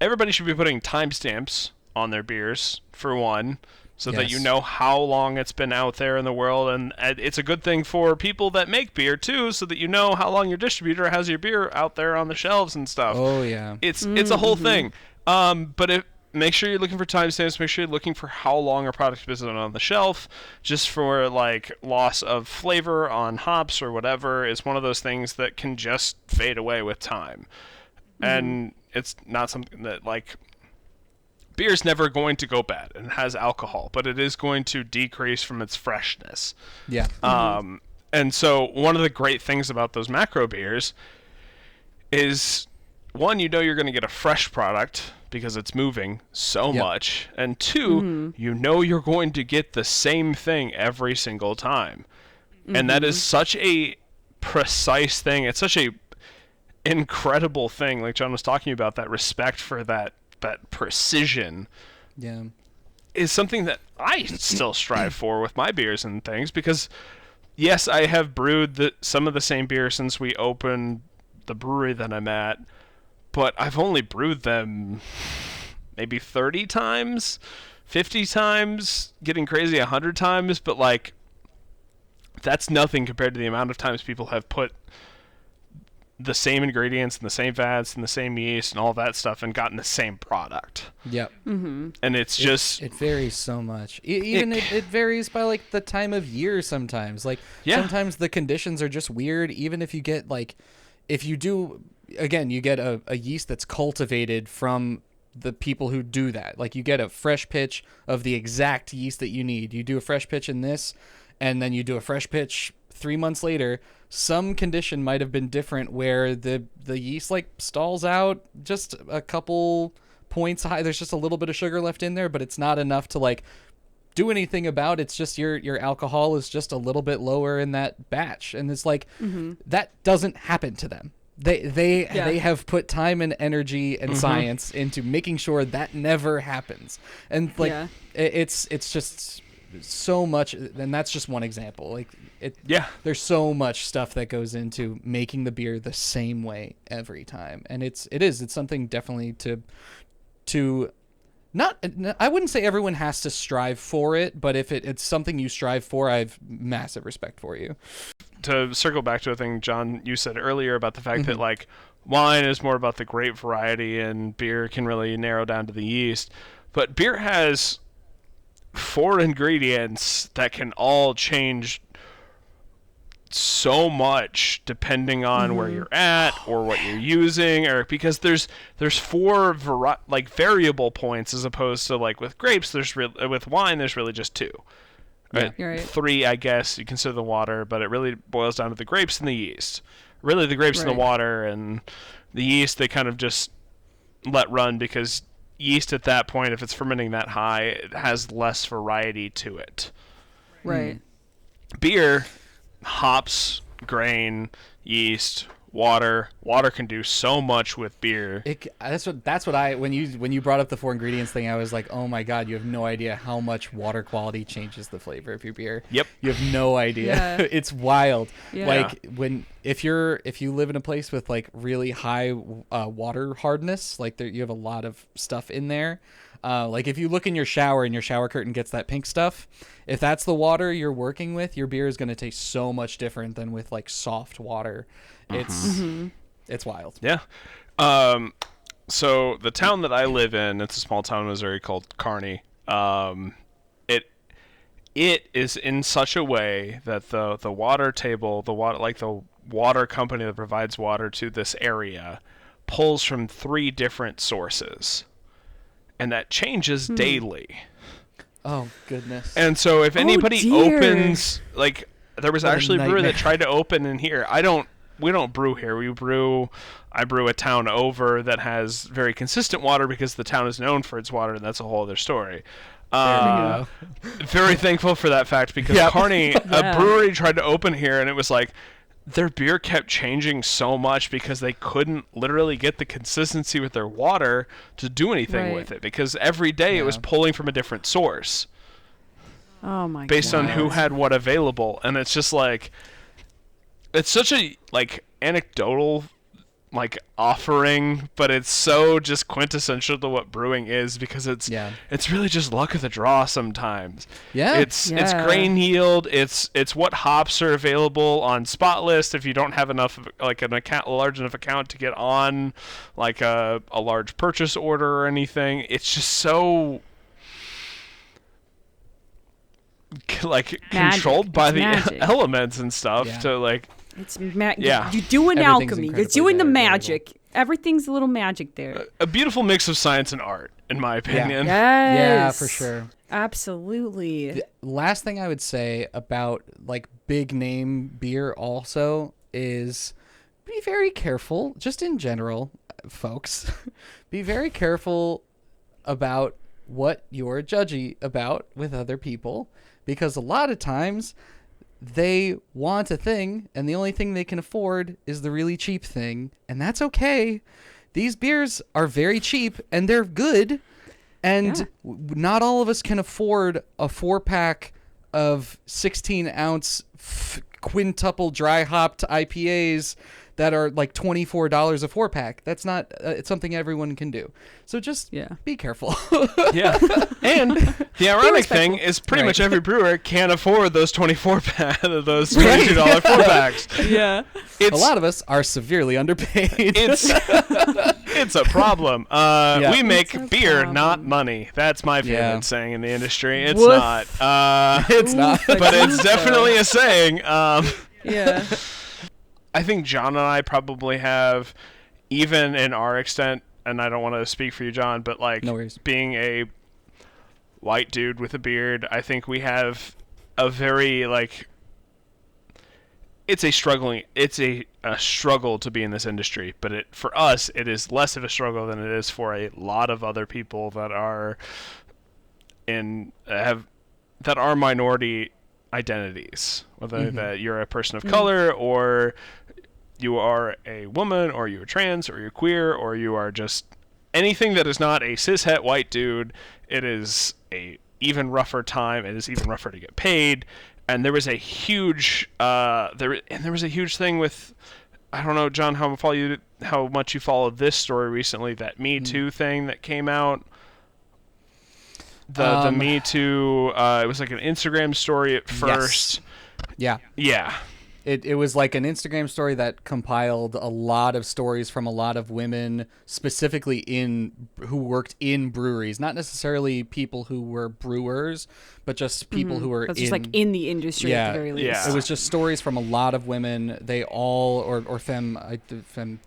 everybody should be putting timestamps on their beers, for one. so that Yes. you know how long it's been out there in the world. And it's a good thing for people that make beer too, so that you know how long your distributor has your beer out there on the shelves and stuff. Oh yeah. It's a whole thing. But make sure you're looking for timestamps. Make sure you're looking for how long a product has been on the shelf. Just for like loss of flavor on hops or whatever is one of those things that can just fade away with time. And it's not something that like beer's never going to go bad and it has alcohol, but it is going to decrease from its freshness. Yeah. And so one of the great things about those macro beers is, one, you know you're going to get a fresh product because it's moving so much, and two, you know you're going to get the same thing every single time. And that is such a precise thing. It's such a incredible thing, like John was talking about, that respect for that precision Yeah. is something that I still strive for with my beers and things, because yes, I have brewed some of the same beer since we opened the brewery that I'm at, but I've only brewed them maybe 30 times, 50 times, getting crazy 100 times, but like that's nothing compared to the amount of times people have put the same ingredients and the same vats and the same yeast and all that stuff and gotten the same product. Yep. And it's just it varies so much. It varies by like the time of year sometimes. Like sometimes the conditions are just weird. Even if you get like, if you do, again, you get a yeast that's cultivated from the people who do that. Like you get a fresh pitch of the exact yeast that you need. You do a fresh pitch in this, and then you do a fresh pitch 3 months later. Some condition might have been different where the yeast like stalls out just a couple points high. There's just a little bit of sugar left in there, but it's not enough to like do anything about. It's just your alcohol is just a little bit lower in that batch, and it's like that doesn't happen to them. They have put time and energy and science into making sure that never happens. And like it's just so much, and that's just one example. Like there's so much stuff that goes into making the beer the same way every time, and it's something definitely to not, I wouldn't say everyone has to strive for it, but if it's something you strive for, I have massive respect for you. To circle back to a thing, John, you said earlier about the fact that like wine is more about the grape variety and beer can really narrow down to the yeast, but beer has 4 ingredients that can all change so much depending on where you're at or what you're using, or because there's 4 variable points, as opposed to like with grapes with wine there's really just 2. Right? You're right. 3, I guess you consider the water, but it really boils down to the grapes and the yeast. Really the grapes and the water, and the yeast they kind of just let run, because yeast at that point, if it's fermenting that high, it has less variety to it. Right. Beer, hops, grain, yeast, water can do so much with beer. That's what I, when you brought up the 4 ingredients thing, I was like, oh my god, you have no idea how much water quality changes the flavor of your beer. Yep. You have no idea. Yeah. It's wild. Yeah. Like if you live in a place with like really high water hardness, like you have a lot of stuff in there. Like if you look in your shower and your shower curtain gets that pink stuff, if that's the water you're working with, your beer is going to taste so much different than with like soft water. It's wild. Yeah. So the town that I live in, it's a small town in Missouri called Kearney. It is in such a way that the water table, the water company that provides water to this area, pulls from 3 different sources, and that changes daily. Oh goodness. And so if anybody opens, like there was actually a brewer that tried to open in here. We don't brew here. I brew a town over that has very consistent water because the town is known for its water, and that's a whole other story. Very thankful for that fact, because Kearney, a brewery tried to open here, and it was like their beer kept changing so much because they couldn't literally get the consistency with their water to do anything with it, because every day it was pulling from a different source. Oh my god. Based on who had what available, and it's just like, it's such a like anecdotal like offering, but it's so just quintessential to what brewing is, because it's really just luck of the draw sometimes. It's grain yield, it's what hops are available on spot list if you don't have enough of, like, a large enough account to get on like a large purchase order or anything. It's just so like controlled by the elements and stuff to like. It's you're doing alchemy. You're doing the magic. Everything's a little magic there. A beautiful mix of science and art, in my opinion. Yes. Yeah, for sure. Absolutely. The last thing I would say about like big name beer also is be very careful, just in general, folks. Be very careful about what you're judgy about with other people, because a lot of times they want a thing, and the only thing they can afford is the really cheap thing, and that's okay. These beers are very cheap, and they're good, and not all of us can afford a 4-pack of 16-ounce quintuple dry-hopped IPAs that are like $24 a 4-pack. That's not it's something everyone can do. So just be careful. And the ironic thing is pretty much every brewer can't afford those those $22 4-packs. Yeah. A lot of us are severely underpaid. It's a problem. We make beer, not money. That's my favorite saying in the industry. It's not. It's not. But it's definitely a saying. Yeah. I think John and I probably have, even in our extent, and I don't want to speak for you, John, but like being a white dude with a beard, I think we have a very like it's a struggle to be in this industry, but for us it is less of a struggle than it is for a lot of other people that are minority identities, whether that you're a person of color or you are a woman or you're trans or you're queer or you are just anything that is not a cishet white dude. It is a even rougher time. It is even rougher to get paid. And there was a huge thing with, I don't know, John, how much you followed this story recently, that Me Too thing that came out. The Me Too, it was like an Instagram story at first. Yes. Yeah. It was like an Instagram story that compiled a lot of stories from a lot of women, specifically who worked in breweries, not necessarily people who were brewers, but just people who were just like in the industry at the very least. Yeah. It was just stories from a lot of women. They all or femme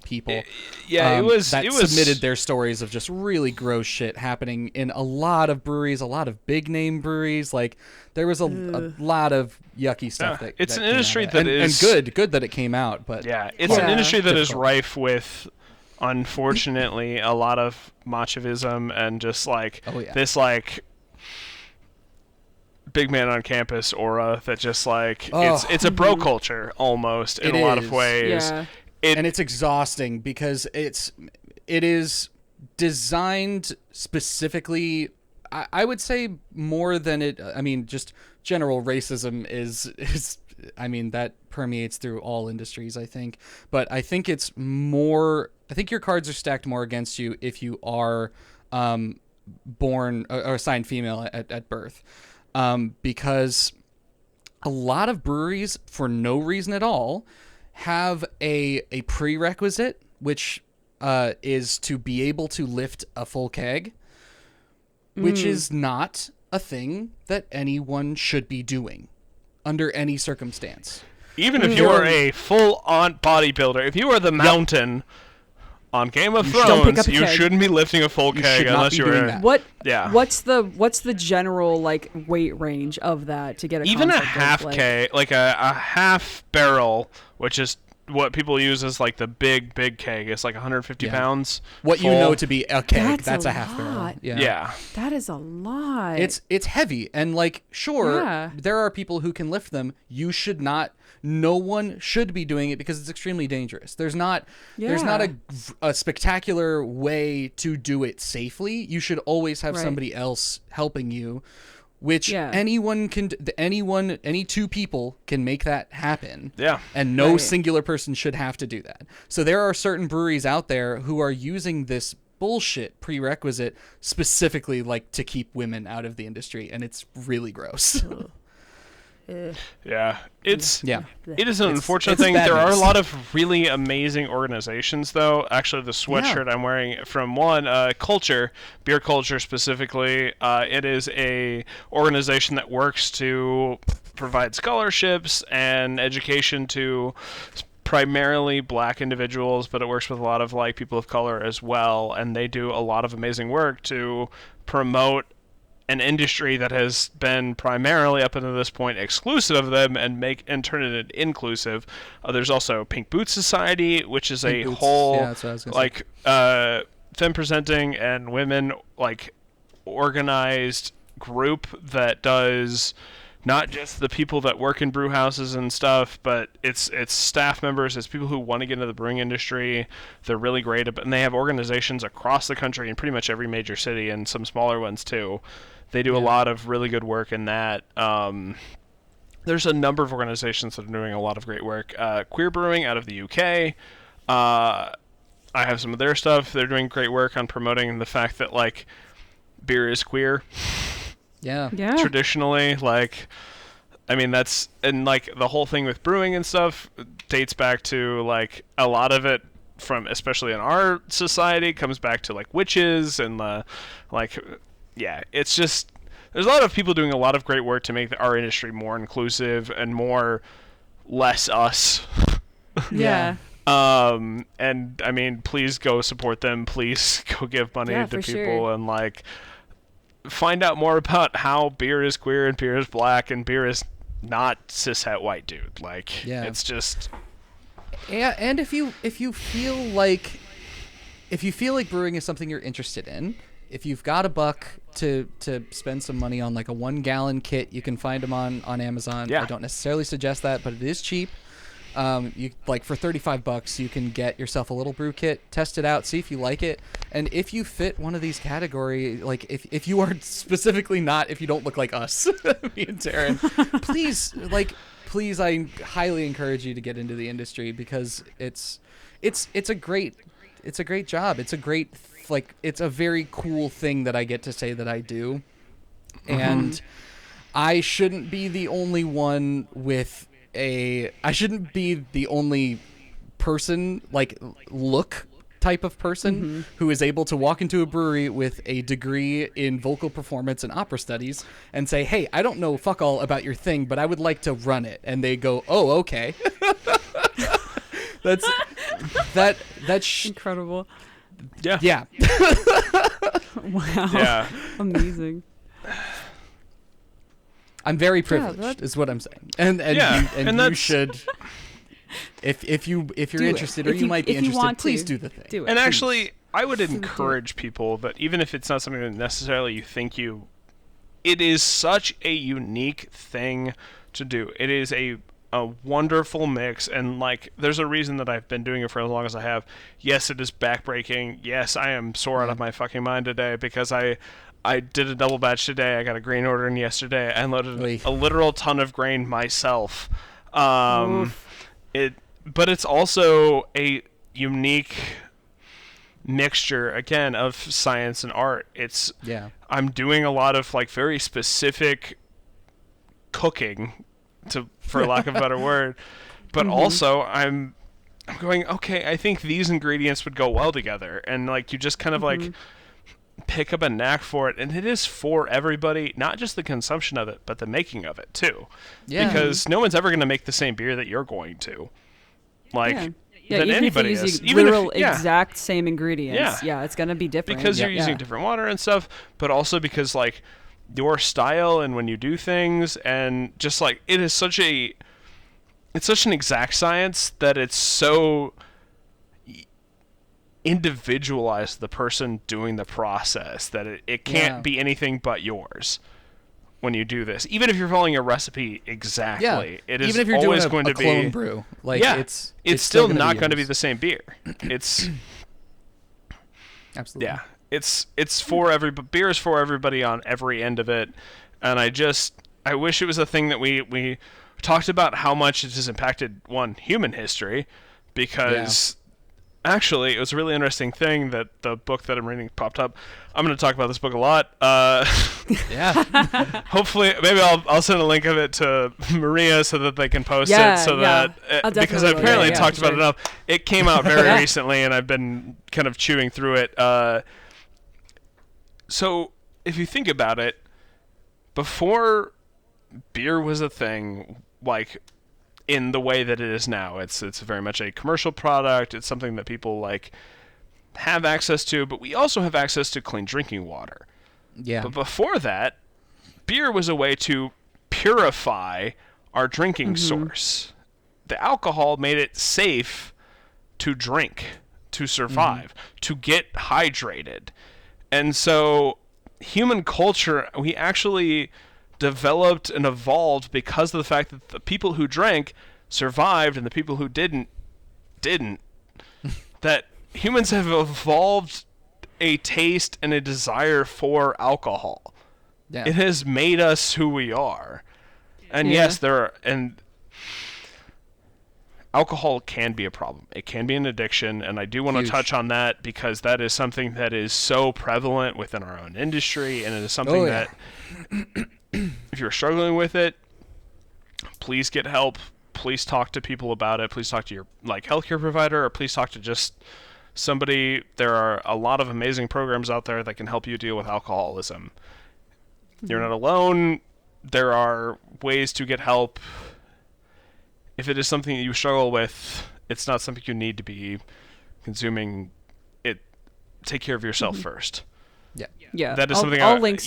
people. It was submitted their stories of just really gross shit happening in a lot of breweries, a lot of big name breweries. Like there was a lot of yucky stuff it's an industry that is and good that it came out, but it's an industry that is rife with, unfortunately, a lot of machoism and just like this like big man on campus aura that just like it's a bro culture almost in a lot of ways. And it's exhausting because it is designed specifically, I would say, more than it. I mean, just general racism is I mean, that permeates through all industries, I think. But I think it's more. I think your cards are stacked more against you if you are born or assigned female at birth, because a lot of breweries, for no reason at all, have a prerequisite, which is to be able to lift a full keg, which is not a thing that anyone should be doing under any circumstance. Even if you are a full-on bodybuilder, if you are the Mountain on Game of Thrones, you shouldn't be lifting a full keg unless you're What's the general like weight range of that to get a even a half keg, like a half barrel, which is what people use as like the big keg. It's like 150 pounds. What full. You know to be a keg, that's a half barrel. Yeah. That is a lot. It's heavy, and like there are people who can lift them. You should not. No one should be doing it because it's extremely dangerous. There's not a spectacular way to do it safely. You should always have somebody else helping you which Yeah. any two people can make that happen. Yeah. And no Right. singular person should have to do that. So there are certain breweries out there who are using this bullshit prerequisite specifically like to keep women out of the industry, and it's really gross. Yeah, it is an It's unfortunate thing. bad There are a news. lot of really amazing organizations, though. Actually, the sweatshirt I'm wearing from one, Culture, Beer Culture specifically, it is a organization that works to provide scholarships and education to primarily black individuals, but it works with a lot of like people of color as well, and they do a lot of amazing work to promote an industry that has been primarily up until this point exclusive of them and turn it inclusive. There's also Pink Boots Society, which is Pink a Boots. whole Yeah, that's what I was gonna say. like femme presenting and women like organized group that does not just the people that work in brew houses and stuff, but it's staff members, it's people who want to get into the brewing industry. They're really great, and they have organizations across the country in pretty much every major city and some smaller ones too. They do a lot of really good work in that. There's a number of organizations that are doing a lot of great work. Queer Brewing out of the UK. I have some of their stuff. They're doing great work on promoting the fact that like beer is queer. Yeah. Traditionally, like, I mean, that's, and like the whole thing with brewing and stuff dates back to like a lot of it from, especially in our society, comes back to like witches and like, yeah, it's just, there's a lot of people doing a lot of great work to make our industry more inclusive and more less us. Yeah. And I mean, please go support them. Please go give money Yeah, to for people sure. and like find out more about how beer is queer and beer is black and beer is not cishet white dude. Like, Yeah. it's just, Yeah, and if you feel like brewing is something you're interested in, if you've got a buck to spend some money on like a 1-gallon kit, you can find them on Amazon. Yeah. I don't necessarily suggest that, but it is cheap. You like for $35 you can get yourself a little brew kit, test it out, see if you like it, and if you fit one of these category, like if you are specifically not, if you don't look like us, me and Taran, please I highly encourage you to get into the industry, because it's a great job. It's a great, like, it's a very cool thing that I get to say that I do. And I shouldn't be the only one with I shouldn't be the only person, like, look type of person who is able to walk into a brewery with a degree in vocal performance and opera studies and say, hey, I don't know fuck all about your thing, but I would like to run it. And they go, oh, okay. That's Incredible. yeah. Wow. Yeah. Amazing. I'm very privileged, is what I'm saying. And Yeah, you, and you that's- should, if you're Do it. interested, or If you might be if you interested, want to, please do the thing. Do it. And please. actually, I would do it. encourage people that even if it's not something that necessarily you think it is such a unique thing to do. It is a wonderful mix, and like there's a reason that I've been doing it for as long as I have. Yes, it is backbreaking. Yes, I am sore out of my fucking mind today because I did a double batch today. I got a grain order in yesterday. I unloaded Oy. a literal ton of grain myself. Oof. But it's also a unique mixture again of science and art. I'm doing a lot of like very specific cooking, for lack of a better word, but also I'm going, okay, I think these ingredients would go well together, and like you just kind of like pick up a knack for it, and it is for everybody, not just the consumption of it, but the making of it too. Yeah. Because no one's ever going to make the same beer that you're going to. Like, Yeah, than even anybody if you're is. using Even literal if, yeah. exact same ingredients. Yeah. It's gonna be different. Because you're using Yeah. different water and stuff, but also because like your style and when you do things, and just like it's such an exact science that it's so individualized to the person doing the process that it can't Yeah. be anything but yours when you do this. Even if you're following a recipe exactly, it is even if you're always doing going to clone be brew, like yeah, it's still gonna not going to be yours. the same beer. It's Absolutely. yeah, it's for every beer is for everybody on every end of it, And I wish it was a thing that we talked about how much it has impacted human history, because actually it was a really interesting thing that the book that I'm reading popped up. I'm going to talk about this book a lot. Yeah. Hopefully, maybe I'll send a link of it to Maria so that they can post it. Because I apparently talked about it enough. It came out very recently, and I've been kind of chewing through it. So if you think about it, before beer was a thing, like in the way that it is now, it's very much a commercial product. It's something that people like have access to, but we also have access to clean drinking water. Yeah. But before that, beer was a way to purify our drinking source. The alcohol made it safe to drink, to survive, to get hydrated. And so human culture, we actually developed and evolved because of the fact that the people who drank survived and the people who didn't. That humans have evolved a taste and a desire for alcohol. Yeah. It has made us who we are. And yes, alcohol can be a problem. It can be an addiction, and I do want to touch on that because that is something that is so prevalent within our own industry, and it is something that if you're struggling with it, please get help. Please talk to people about it. Please talk to your healthcare provider, or please talk to just somebody. There are a lot of amazing programs out there that can help you deal with alcoholism. You're not alone. There are ways to get help. If it is something that you struggle with, it's not something you need to be consuming. Take care of yourself first. Yeah. That is something I'll link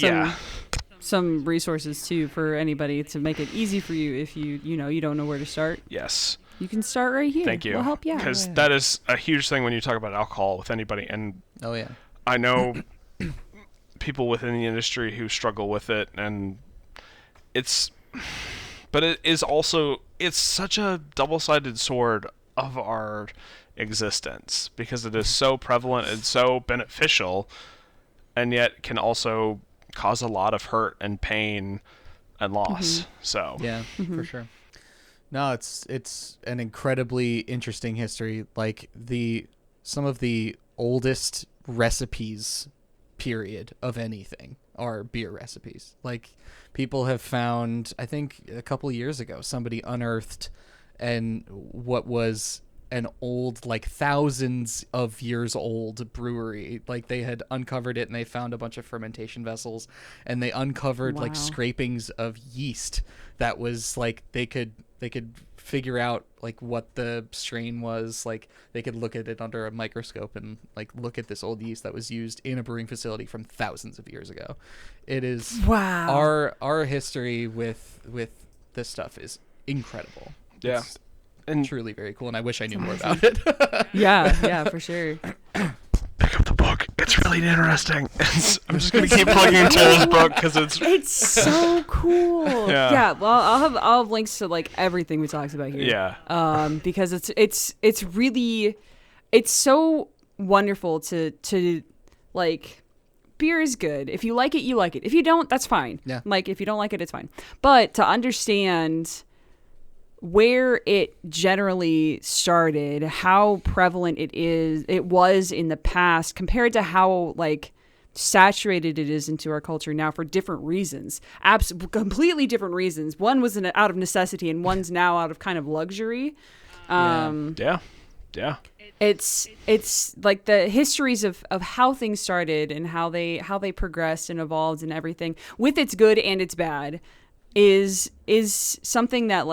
some resources too for anybody to make it easy for you if you don't know where to start. Yes. You can start right here. Thank you. We'll help you out. Because that is a huge thing when you talk about alcohol with anybody. And I know people within the industry who struggle with it, and but it is also, it's such a double-sided sword of our existence because it is so prevalent and so beneficial, and yet can also cause a lot of hurt and pain and loss. So for sure. No, it's an incredibly interesting history. Like some of the oldest recipes, period, of anything are beer recipes. Like people have found, I think a couple years ago, somebody unearthed what was an old, thousands of years old brewery. Like they had uncovered it and they found a bunch of fermentation vessels, and they uncovered scrapings of yeast that was they could figure out what the strain was. They could look at it under a microscope and look at this old yeast that was used in a brewing facility from thousands of years ago. It is our history with this stuff is incredible. Yeah. It's truly very cool, and I wish I knew more about it. Yeah, for sure. Pick up the book. It's really interesting. I'm just gonna keep plugging into this book because it's so cool. Yeah. Well, I'll have links to everything we talked about here. Yeah. Because it's really, it's so wonderful to beer is good. If you like it, you like it. If you don't, that's fine. Yeah. If you don't like it, it's fine. But to understand where it generally started, how prevalent it was in the past compared to how saturated it is into our culture now for different reasons, completely different reasons. One was out of necessity and one's now out of kind of luxury. Yeah. It's the histories of how things started and how they progressed and evolved and everything, with its good and its bad, is something that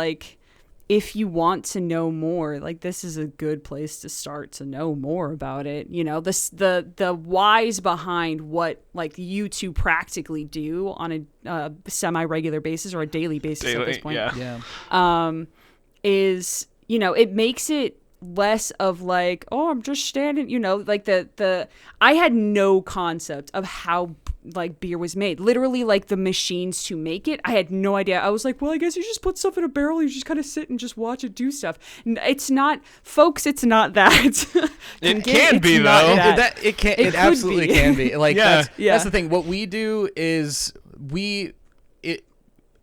if you want to know more, this is a good place to start to know more about it. The whys behind what you two practically do on a semi-regular basis or a daily basis at this point. Yeah. Is, it makes it less of I'm just standing, I had no concept of how beer was made. Literally the machines to make it, I had no idea. I was well, I guess you just put stuff in a barrel, you just kind of sit and just watch it do stuff. It's not, folks, it's not that. It can be though. It absolutely can be. That's the thing. What we do is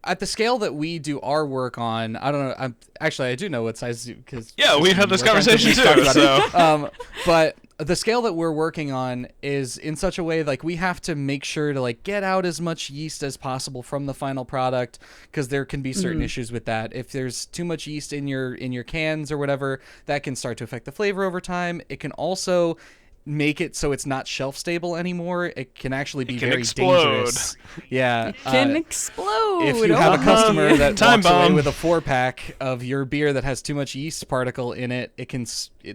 at the scale that we do our work on, I don't know. I do know what size because we've had this conversation too. So, but the scale that we're working on is in such a way like we have to make sure to like get out as much yeast as possible from the final product because there can be certain issues with that. If there's too much yeast in your cans or whatever, that can start to affect the flavor over time. It can also make it so it's not shelf stable anymore. It can actually be very dangerous. Yeah, it can explode. If you have a customer that walks away with a 4-pack of your beer that has too much yeast particle in it,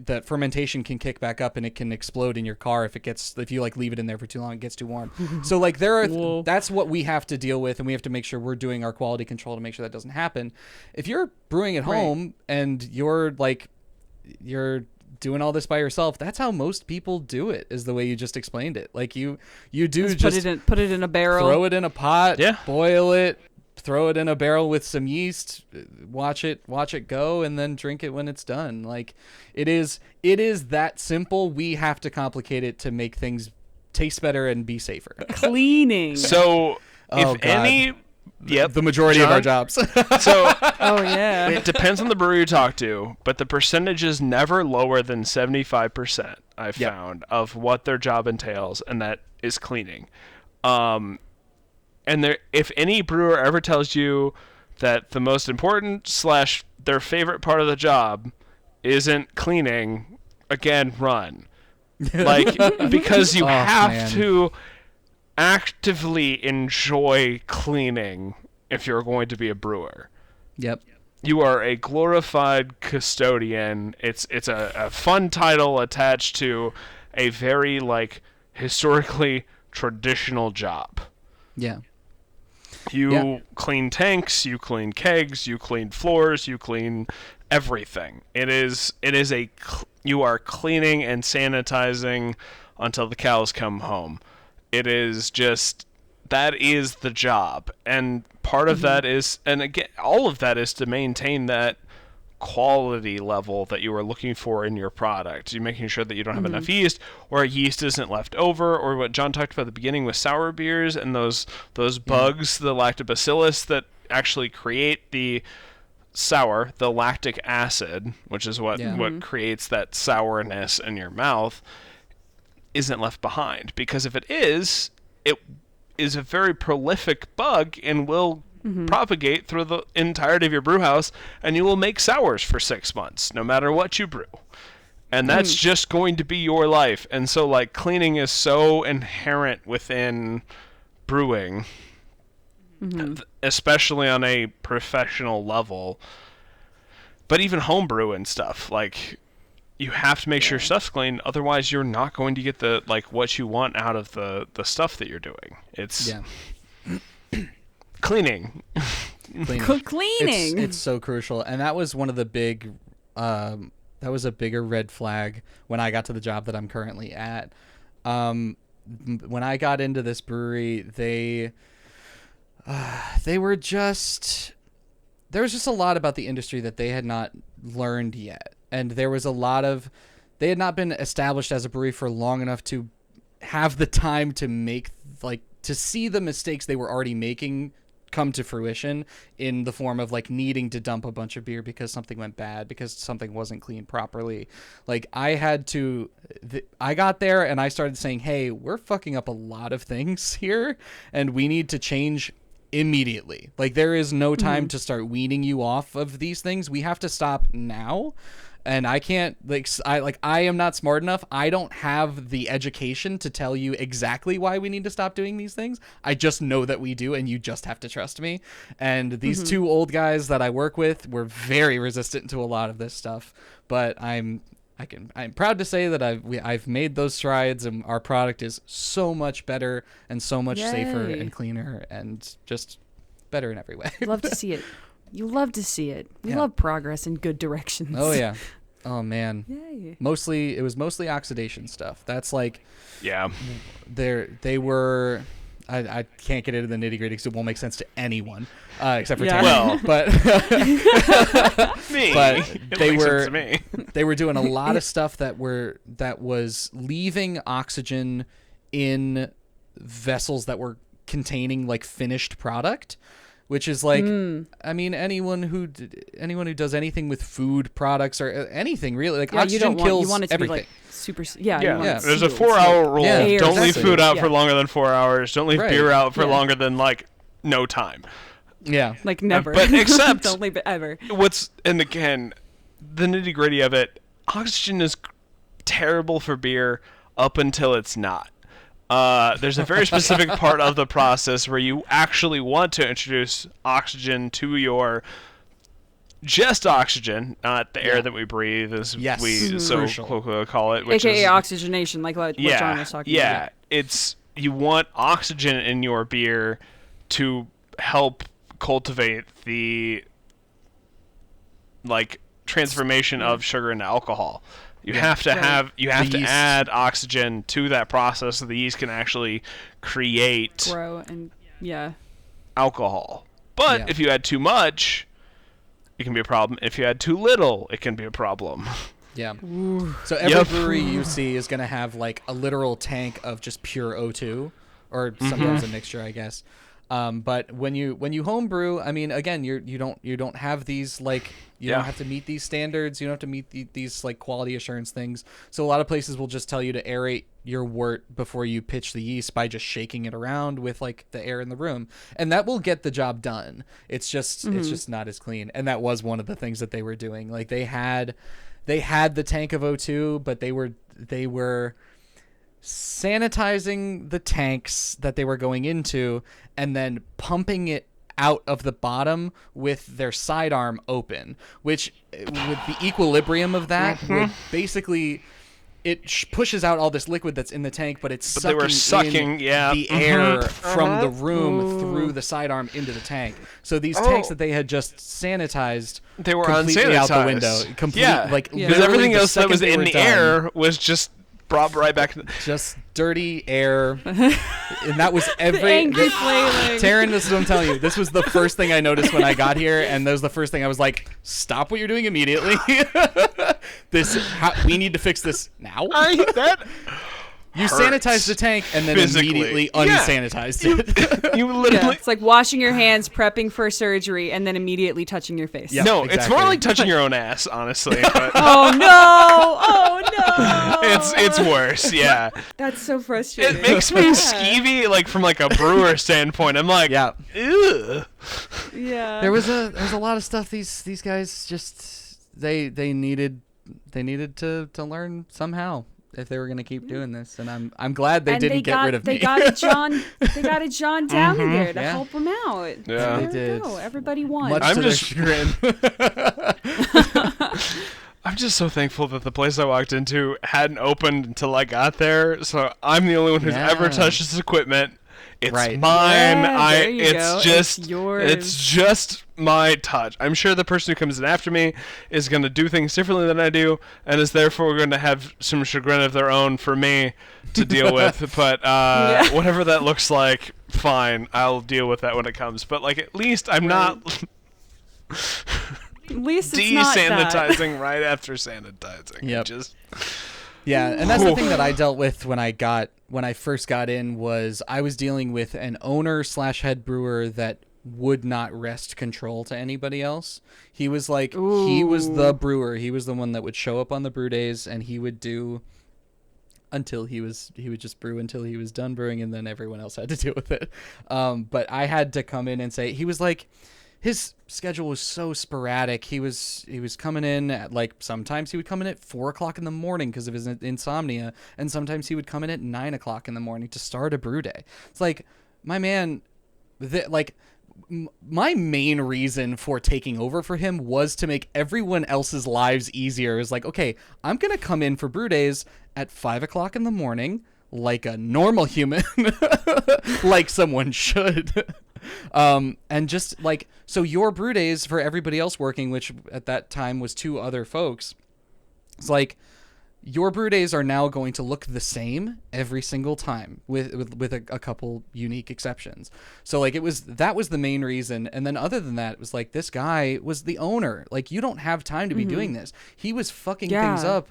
that fermentation can kick back up and it can explode in your car if you like leave it in there for too long, it gets too warm. So like that's what we have to deal with, and we have to make sure we're doing our quality control to make sure that doesn't happen. If you're brewing at home and you're doing all this by yourself, that's how most people do it, is the way you just explained it. Like you do just put it in a barrel, throw it in a pot, boil it, throw it in a barrel with some yeast, watch it go, and then drink it when it's done. Like it is that simple. We have to complicate it to make things taste better and be safer. Cleaning. So the majority of our jobs. So it depends on the brewery you talk to, but the percentage is never lower than 75%, I've found, of what their job entails, and that is cleaning. And if any brewer ever tells you that the most important / their favorite part of the job isn't cleaning, again, run. Like, because you have to actively enjoy cleaning if you're going to be a brewer. Yep. You are a glorified custodian. It's a fun title attached to a very like historically traditional job. Yeah. You clean tanks, you clean kegs, you clean floors, you clean everything. You are cleaning and sanitizing until the cows come home. It is just, that is the job. And part of that is, and again, all of that is to maintain that quality level that you are looking for in your product. You're making sure that you don't have enough yeast, or yeast isn't left over, or what John talked about at the beginning with sour beers and those bugs, the lactobacillus that actually create the lactic acid, which is what creates that sourness in your mouth, isn't left behind. Because if it is a very prolific bug and will propagate through the entirety of your brew house, and you will make sours for 6 months no matter what you brew, and that's just going to be your life. And so like cleaning is so inherent within brewing, especially on a professional level, but even homebrew and stuff, like you have to make sure your stuff's clean, otherwise you're not going to get the like what you want out of the stuff that you're doing. It's cleaning. Cleaning. It's so crucial, and that was one of the big that was a bigger red flag when I got to the job that I'm currently at. When I got into this brewery, they were just, there was just a lot about the industry that they had not learned yet. And there was a lot of, they had not been established as a brewery for long enough to have the time to make, like, to see the mistakes they were already making come to fruition in the form of, like, needing to dump a bunch of beer because something went bad, because something wasn't cleaned properly. Like, I got there and I started saying, hey, we're fucking up a lot of things here, and we need to change immediately. Like, there is no time to start weaning you off of these things. We have to stop now. And I can't, I am not smart enough. I don't have the education to tell you exactly why we need to stop doing these things. I just know that we do, and you just have to trust me. And these two old guys that I work with were very resistant to a lot of this stuff. But I'm proud to say that I've made those strides, and our product is so much better and so much safer and cleaner and just better in every way. Love to see it. You love to see it. We love progress in good directions. Oh yeah. Oh man. Yay. It was mostly oxidation stuff. That's like, they were. I can't get into the nitty gritty because it won't make sense to anyone except for Taran. Well, but me. But Me. They were doing a lot of stuff that was leaving oxygen in vessels that were containing like finished product. which is like, I mean, anyone who does anything with food products or anything really, like oxygen kills you want it to everything. be like super. Yeah. Yeah. There's a 4-hour rule. Yeah, Don't leave exactly. food out for longer than 4 hours. Don't leave Right. beer out for Yeah. longer than like no time. Yeah. Like never. But except don't leave it ever. and again, the nitty gritty of it, oxygen is terrible for beer up until it's not. There's a very specific part of the process where you actually want to introduce oxygen to your just oxygen, not the air that we breathe, as Yes. we so Crucial. colloquially call it, which AKA is oxygenation, like what John was talking about. It's you want oxygen in your beer to help cultivate the like transformation of sugar into alcohol. You have to yeast. add oxygen to that process so the yeast can actually create Grow and alcohol. But Yeah. if you add too much, it can be a problem. If you add too little, it can be a problem. Yeah. So every Yep. brewery you see is going to have like a literal tank of just pure O2, or sometimes a mixture, I guess. But when you homebrew, I mean, again, you don't have these like you don't have to meet these standards. You don't have to meet these like quality assurance things. So a lot of places will just tell you to aerate your wort before you pitch the yeast by just shaking it around with like the air in the room, and that will get the job done. It's just not as clean, and that was one of the things that they were doing. Like they had the tank of O2, but they were sanitizing the tanks that they were going into and then pumping it out of the bottom with their sidearm open, which with the equilibrium of that would basically pushes out all this liquid that's in the tank, but it's they were sucking the air from the room through the sidearm into the tank. So these tanks that they had just sanitized, They were completely out the unsanitized. window. Because Literally everything the else that second was they in were the done, air was just brought right back. just dirty air, and that was every. angry flailing. Taran, this is what I'm telling you. This was the first thing I noticed when I got here, and that was the first thing I was like, "Stop what you're doing immediately! We need to fix this now." You sanitized the tank and then physically. immediately unsanitized it. You Yeah, literally. it's like washing your hands, prepping for surgery, and then immediately touching your face. Yeah. No, it's exactly. more like touching your own ass, honestly. But Oh no! Oh no! it's worse. Yeah, That's so frustrating. it makes me skeevy, like from like a brewer standpoint. I'm like, Yeah. Ugh. Yeah. There was a lot of stuff these guys just they needed to learn somehow if they were going to keep doing this, and I'm glad they didn't get rid of me. They got a John Downey there to help them out. Yeah. There They did. we go. Everybody won. Much I'm to their just- chagrin. I'm just so thankful that the place I walked into hadn't opened until I got there. So I'm the only one who's ever Yeah. touched this equipment. It's Right. mine. Yeah, there you go. It's just It's yours. It's just my touch. I'm sure the person who comes in after me is going to do things differently than I do, and is therefore going to have some chagrin of their own for me to deal with. But whatever that looks like, fine. I'll deal with that when it comes. But like, at least I'm not At least it's not that. desanitizing right after sanitizing. Yep. Just Yeah, and that's the thing that I dealt with when I first got in was I was dealing with an owner / head brewer that would not rest control to anybody else. He was like he was the brewer. He was the one that would show up on the brew days, and he would do until he would just brew until he was done brewing, and then everyone else had to deal with it. But I had to come in and say he was like. His schedule was so sporadic. He was coming in at like sometimes he would come in at 4:00 in the morning because of his insomnia, and sometimes he would come in at 9:00 in the morning to start a brew day. It's like, my man, my main reason for taking over for him was to make everyone else's lives easier. It's like, okay, I'm gonna come in for brew days at 5:00 in the morning like a normal human, like someone should. And just like, so your brew days for everybody else working, which at that time was 2 other folks, it's like your brew days are now going to look the same every single time with a couple unique exceptions. So like that was the main reason. And then other than that, it was like, this guy was the owner. Like, you don't have time to be doing this. He was fucking things up,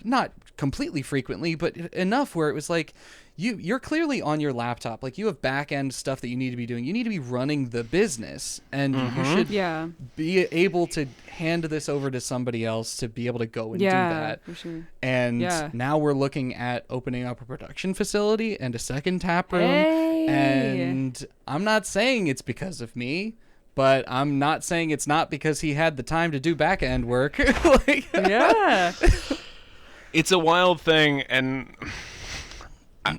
not completely frequently, but enough where it was like, you're clearly on your laptop. Like, you have back end stuff that you need to be doing. You need to be running the business, and you should be able to hand this over to somebody else to be able to go and do that. For sure. And now we're looking at opening up a production facility and a second tap room. And I'm not saying it's because of me, but I'm not saying it's not because he had the time to do back end work. Like, it's a wild thing, and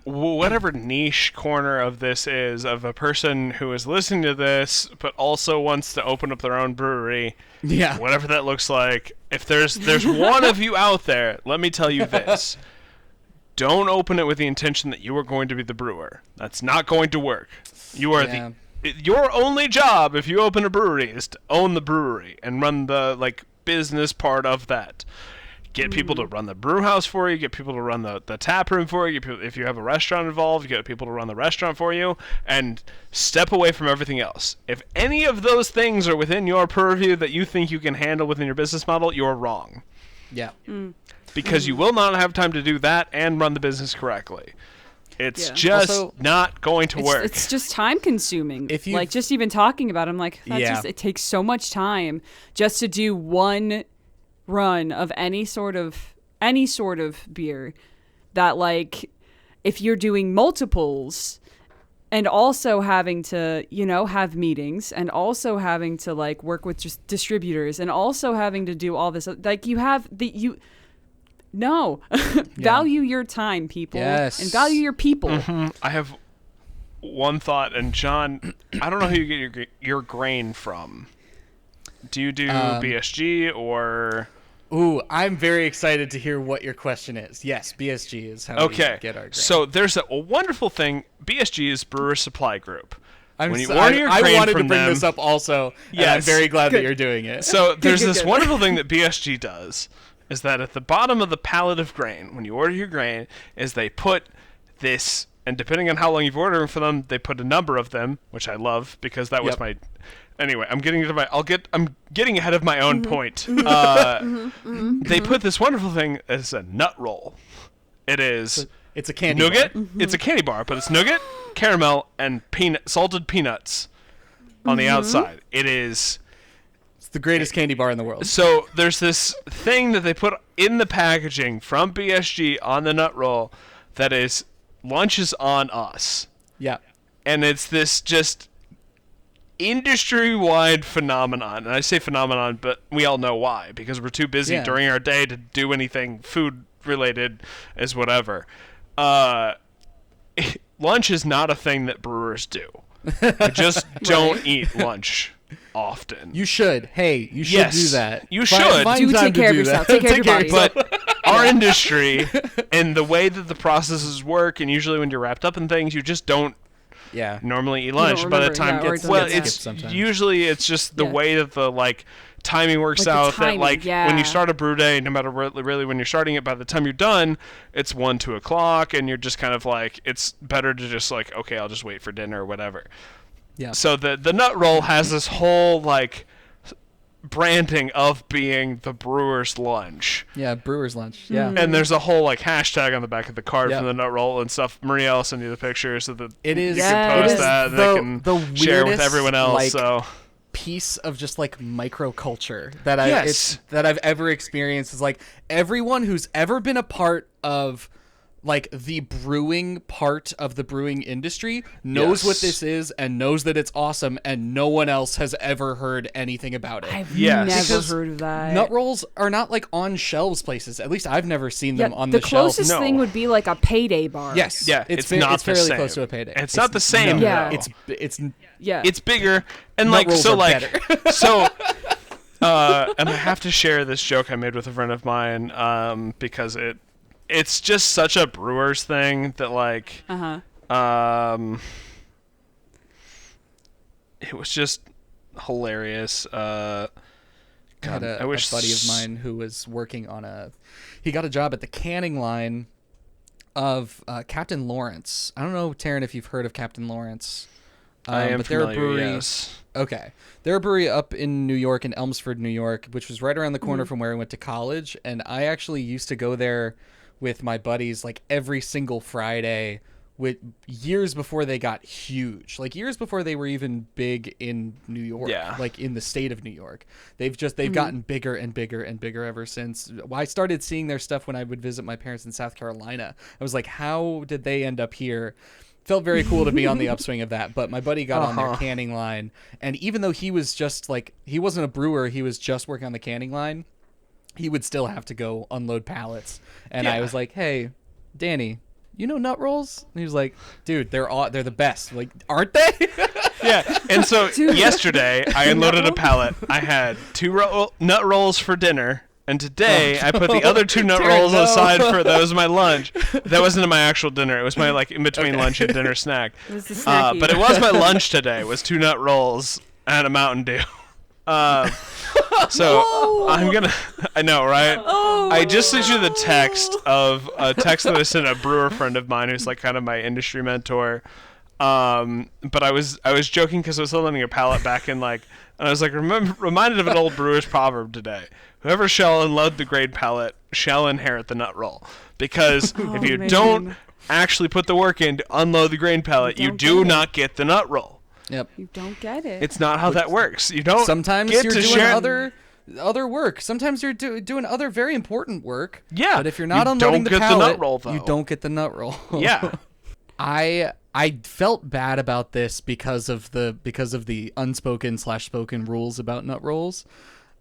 whatever niche corner of this is, of a person who is listening to this but also wants to open up their own brewery, whatever that looks like, if there's one of you out there, let me tell you this: don't open it with the intention that you are going to be the brewer. That's not going to work. You are your only job if you open a brewery is to own the brewery and run the business part of that. Get people to run the brew house for you, get people to run the tap room for you, if you have a restaurant involved, get people to run the restaurant for you, and step away from everything else. If any of those things are within your purview that you think you can handle within your business model, you're wrong. Yeah. Because you will not have time to do that and run the business correctly. It's just also not going to work. It's just time consuming. If you just even talking about it, I'm like, it takes so much time just to do one run of any sort of beer, that if you're doing multiples and also having to have meetings and also having to work with just distributors and also having to do all this, value your time, people. Yes. And value your people. I have one thought, and John, I don't know who you get your grain from. Do you do BSG or? Ooh, I'm very excited to hear what your question is. Yes, BSG is how we get our grain. So there's a wonderful thing. BSG is Brewer Supply Group. I wanted to bring this up also, and I'm very glad that you're doing it. So there's this wonderful thing that BSG does, is that at the bottom of the pallet of grain, when you order your grain, is they put this, and depending on how long you've ordered for them, they put a number of them, which I love, because that was my... Anyway, I'm getting ahead of my own point. They put this wonderful thing as a nut roll. It is... It's a candy nougat. bar. It's a candy bar, but it's nougat, caramel, and salted peanuts on the outside. It is... It's the greatest candy bar in the world. So there's this thing that they put in the packaging from BSG on the nut roll that is lunch is on us. Yeah. And it's this just industry-wide phenomenon. And I say phenomenon, but we all know why, because we're too busy during our day to do anything food-related as whatever. Lunch is not a thing that brewers do. We just don't eat lunch often. You should. Hey, you should do that. You should. Do take care of yourself. Take care of your body. But our industry and the way that the processes work, and usually when you're wrapped up in things, you just don't normally eat lunch. By the time it's just the way that the timing works out. That when you start a brew day, no matter really when you're starting it, by the time you're done, it's 1-2 o'clock, and you're just kind of it's better to just okay, I'll just wait for dinner or whatever. Yeah. So the nut roll has this whole branding of being the brewer's lunch. Yeah, brewer's lunch. Yeah. And there's a whole hashtag on the back of the card from the nut roll and stuff. Maria will send you the picture so that you can post that and they can share with everyone else. Piece of just microculture that I've ever experienced is everyone who's ever been a part of the brewing part of the brewing industry knows what this is and knows that it's awesome, and no one else has ever heard anything about it. I've never heard of that. Nut rolls are not on shelves places. At least I've never seen them on the The shelf. closest thing would be a payday bar. Yes. Yeah. It's fairly close to a payday. It's not the same. No, Yeah. It's bigger and nut rolls are better. and I have to share this joke I made with a friend of mine because it's just such a brewer's thing that it was just hilarious. I had a buddy of mine who was working on he got a job at the canning line of Captain Lawrence. I don't know, Taran, if you've heard of Captain Lawrence. I am but they're familiar, a brewery. yes. Okay. They're a brewery up in New York, in Elmsford, New York, which was right around the corner from where I went to college. And I actually used to go there with my buddies every single Friday with years before they got huge, like years before they were even big in New York, like in the state of New York. They've gotten bigger and bigger and bigger ever since. I started seeing their stuff when I would visit my parents in South Carolina. I was like, how did they end up here? Felt very cool to be on the upswing of that. But my buddy got on their canning line, and even though he was just like, he wasn't a brewer, he was just working on the canning line, he would still have to go unload pallets. And I was like, hey, Danny, you know nut rolls? And he was like, dude, they're the best. Like, aren't they? Yeah. And so yesterday I unloaded a pallet. I had 2 nut rolls for dinner. And today, I put the other 2 nut rolls aside for that was my lunch. That wasn't my actual dinner. It was my in between lunch and dinner snack. It was the snacky. But it was my lunch today. Was 2 nut rolls and a Mountain Dew. So I'm gonna. I know, right? I just sent you the text of a text that I sent a brewer friend of mine who's like kind of my industry mentor. But I was joking because I was unloading a pallet back in and I was like reminded of an old brewer's proverb today. Whoever shall unload the grain pallet shall inherit the nut roll. Because if you don't actually put the work in to unload the grain pallet, you do not get the nut roll. Yep. You don't get it. It's not how that works. You don't. Sometimes get you're to doing share other work. Sometimes you're doing other very important work. Yeah. But if you're not you unloading don't the get pallet, the nut roll, though. you don't get the nut roll. Yeah. I felt bad about this because of the unspoken/spoken rules about nut rolls.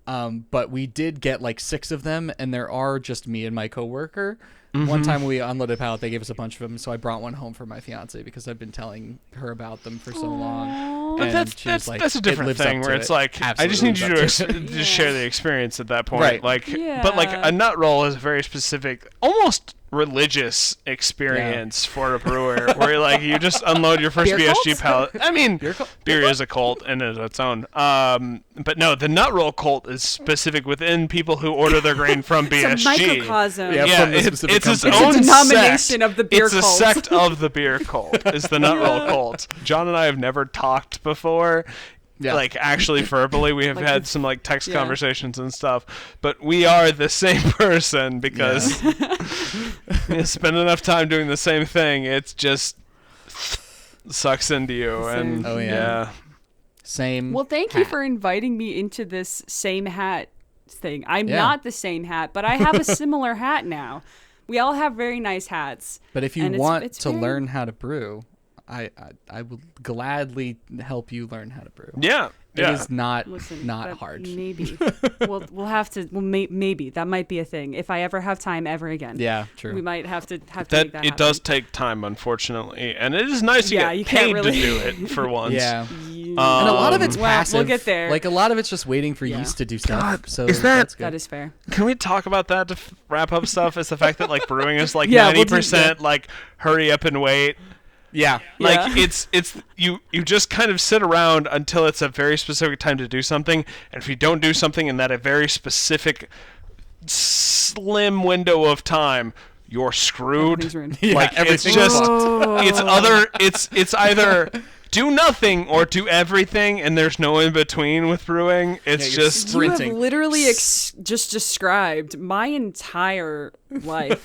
But we did get 6 of them, and there are just me and my coworker. One time we unloaded a pallet, they gave us a bunch of them, so I brought one home for my fiance because I've been telling her about them for so long. But that's a different thing where it's like, I just need you to share the experience at that point. Right. But a nut roll is a very specific, almost religious experience for a brewer where you just unload your first Beer BSG cults? pallet. I mean, beer is a cult in its own. But no, the nut roll cult is specific within people who order their grain from BSG. It's a microcosm. Yeah, it's its It's own a denomination sect. of the beer It's cult. a sect of the beer cult. Is the nut roll cult. John and I have never talked before. Yeah. Actually verbally, we have had some text conversations and stuff, but we are the same person because you spend enough time doing the same thing, it's just sucks into you. And same. Well, thank you for inviting me into this same hat thing. I'm not the same hat, but I have a similar hat now. We all have very nice hats. But if you and want it's to very... learn how to brew, I will gladly help you learn how to brew. Yeah. It is not but hard. Maybe we'll have to. Well, maybe that might be a thing if I ever have time ever again. Yeah, true. We might have to make that it happen. does take time, unfortunately, and it is nice to get paid to do it for once. Yeah. And a lot of it's passive. We'll get there. A lot of it's just waiting for yeast to do stuff. God, so that's good. That is fair. Can we talk about that to wrap up stuff? Is the fact that brewing is 90% hurry up and wait. Yeah. It's you just kind of sit around until it's a very specific time to do something, and if you don't do something in that a very specific slim window of time, you're screwed. It's just it's either do nothing or do everything, and there's no in between with brewing. It's just sprinting. You have literally just described my entire life.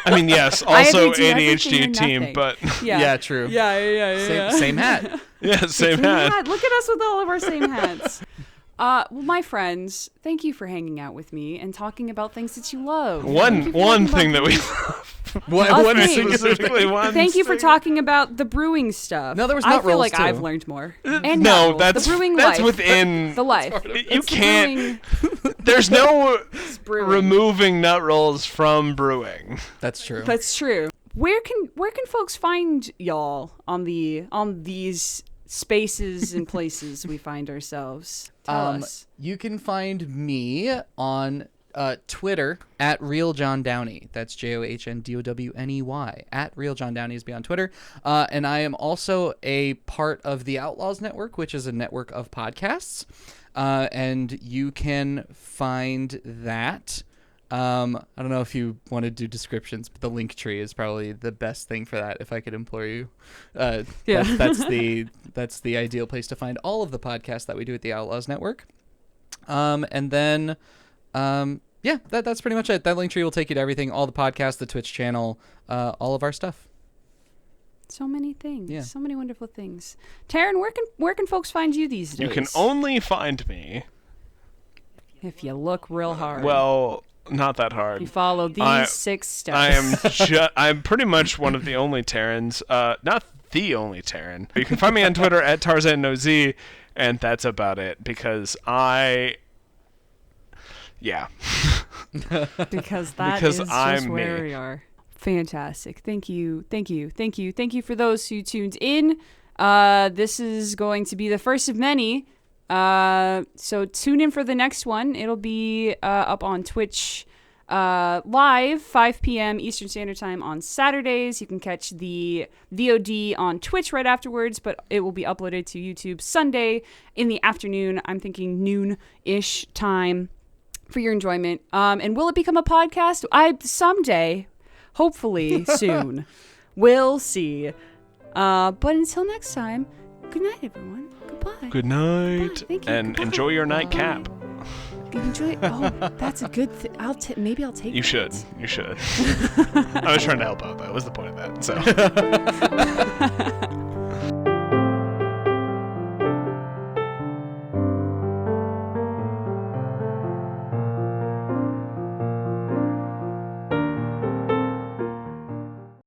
I mean, yes, also ADHD team, but yeah, true. Yeah. Same hat. Yeah, same hat. Look at us with all of our same hats. Well, my friends, thank you for hanging out with me and talking about things that you love. One thing that we specifically one. Thank you for talking about the brewing stuff. No, there was I nut feel rolls like too. I've learned more. And no, the brewing life. within the life. You can't. There's no removing nut rolls from brewing. That's true. That's true. Where can folks find y'all on these spaces and places we find ourselves? Tell us. You can find me on Twitter at Real John Downey. That's JOHNDOWNEY. At Real John Downey is me on Twitter. And I am also a part of the Outlaws Network, which is a network of podcasts. And you can find that. I don't know if you want to do descriptions, but the link tree is probably the best thing for that. If I could implore you, that's the ideal place to find all of the podcasts that we do at the Outlaws Network. And then, that's pretty much it. That link tree will take you to everything, all the podcasts, the Twitch channel, all of our stuff. So many things. Yeah. So many wonderful things. Taran, where can folks find you these days? You can only find me. If you look real hard. Well, not that hard. You follow these 6 steps. I am I'm pretty much one of the only Tarans. Not the only Taran. You can find me on Twitter at TarzanNoZ, and that's about it because yeah. Because that Because is just I'm where me. we are. Fantastic. Thank you for those who tuned in. This is going to be the first of many. So tune in for the next one. It'll be up on Twitch live 5 p.m. Eastern Standard Time on Saturdays. You can catch the VOD on Twitch right afterwards, but it will be uploaded to YouTube Sunday in the afternoon. I'm thinking noon-ish time for your enjoyment. And will it become a podcast? Someday, hopefully soon. We'll see. But until next time, good night, everyone. Goodbye. Good night. Goodbye. Thank you. And Goodbye. enjoy your nightcap. Enjoy. Oh, that's a good thing. Maybe I'll take. You that. should. I was trying to help out. That was the point of that. So.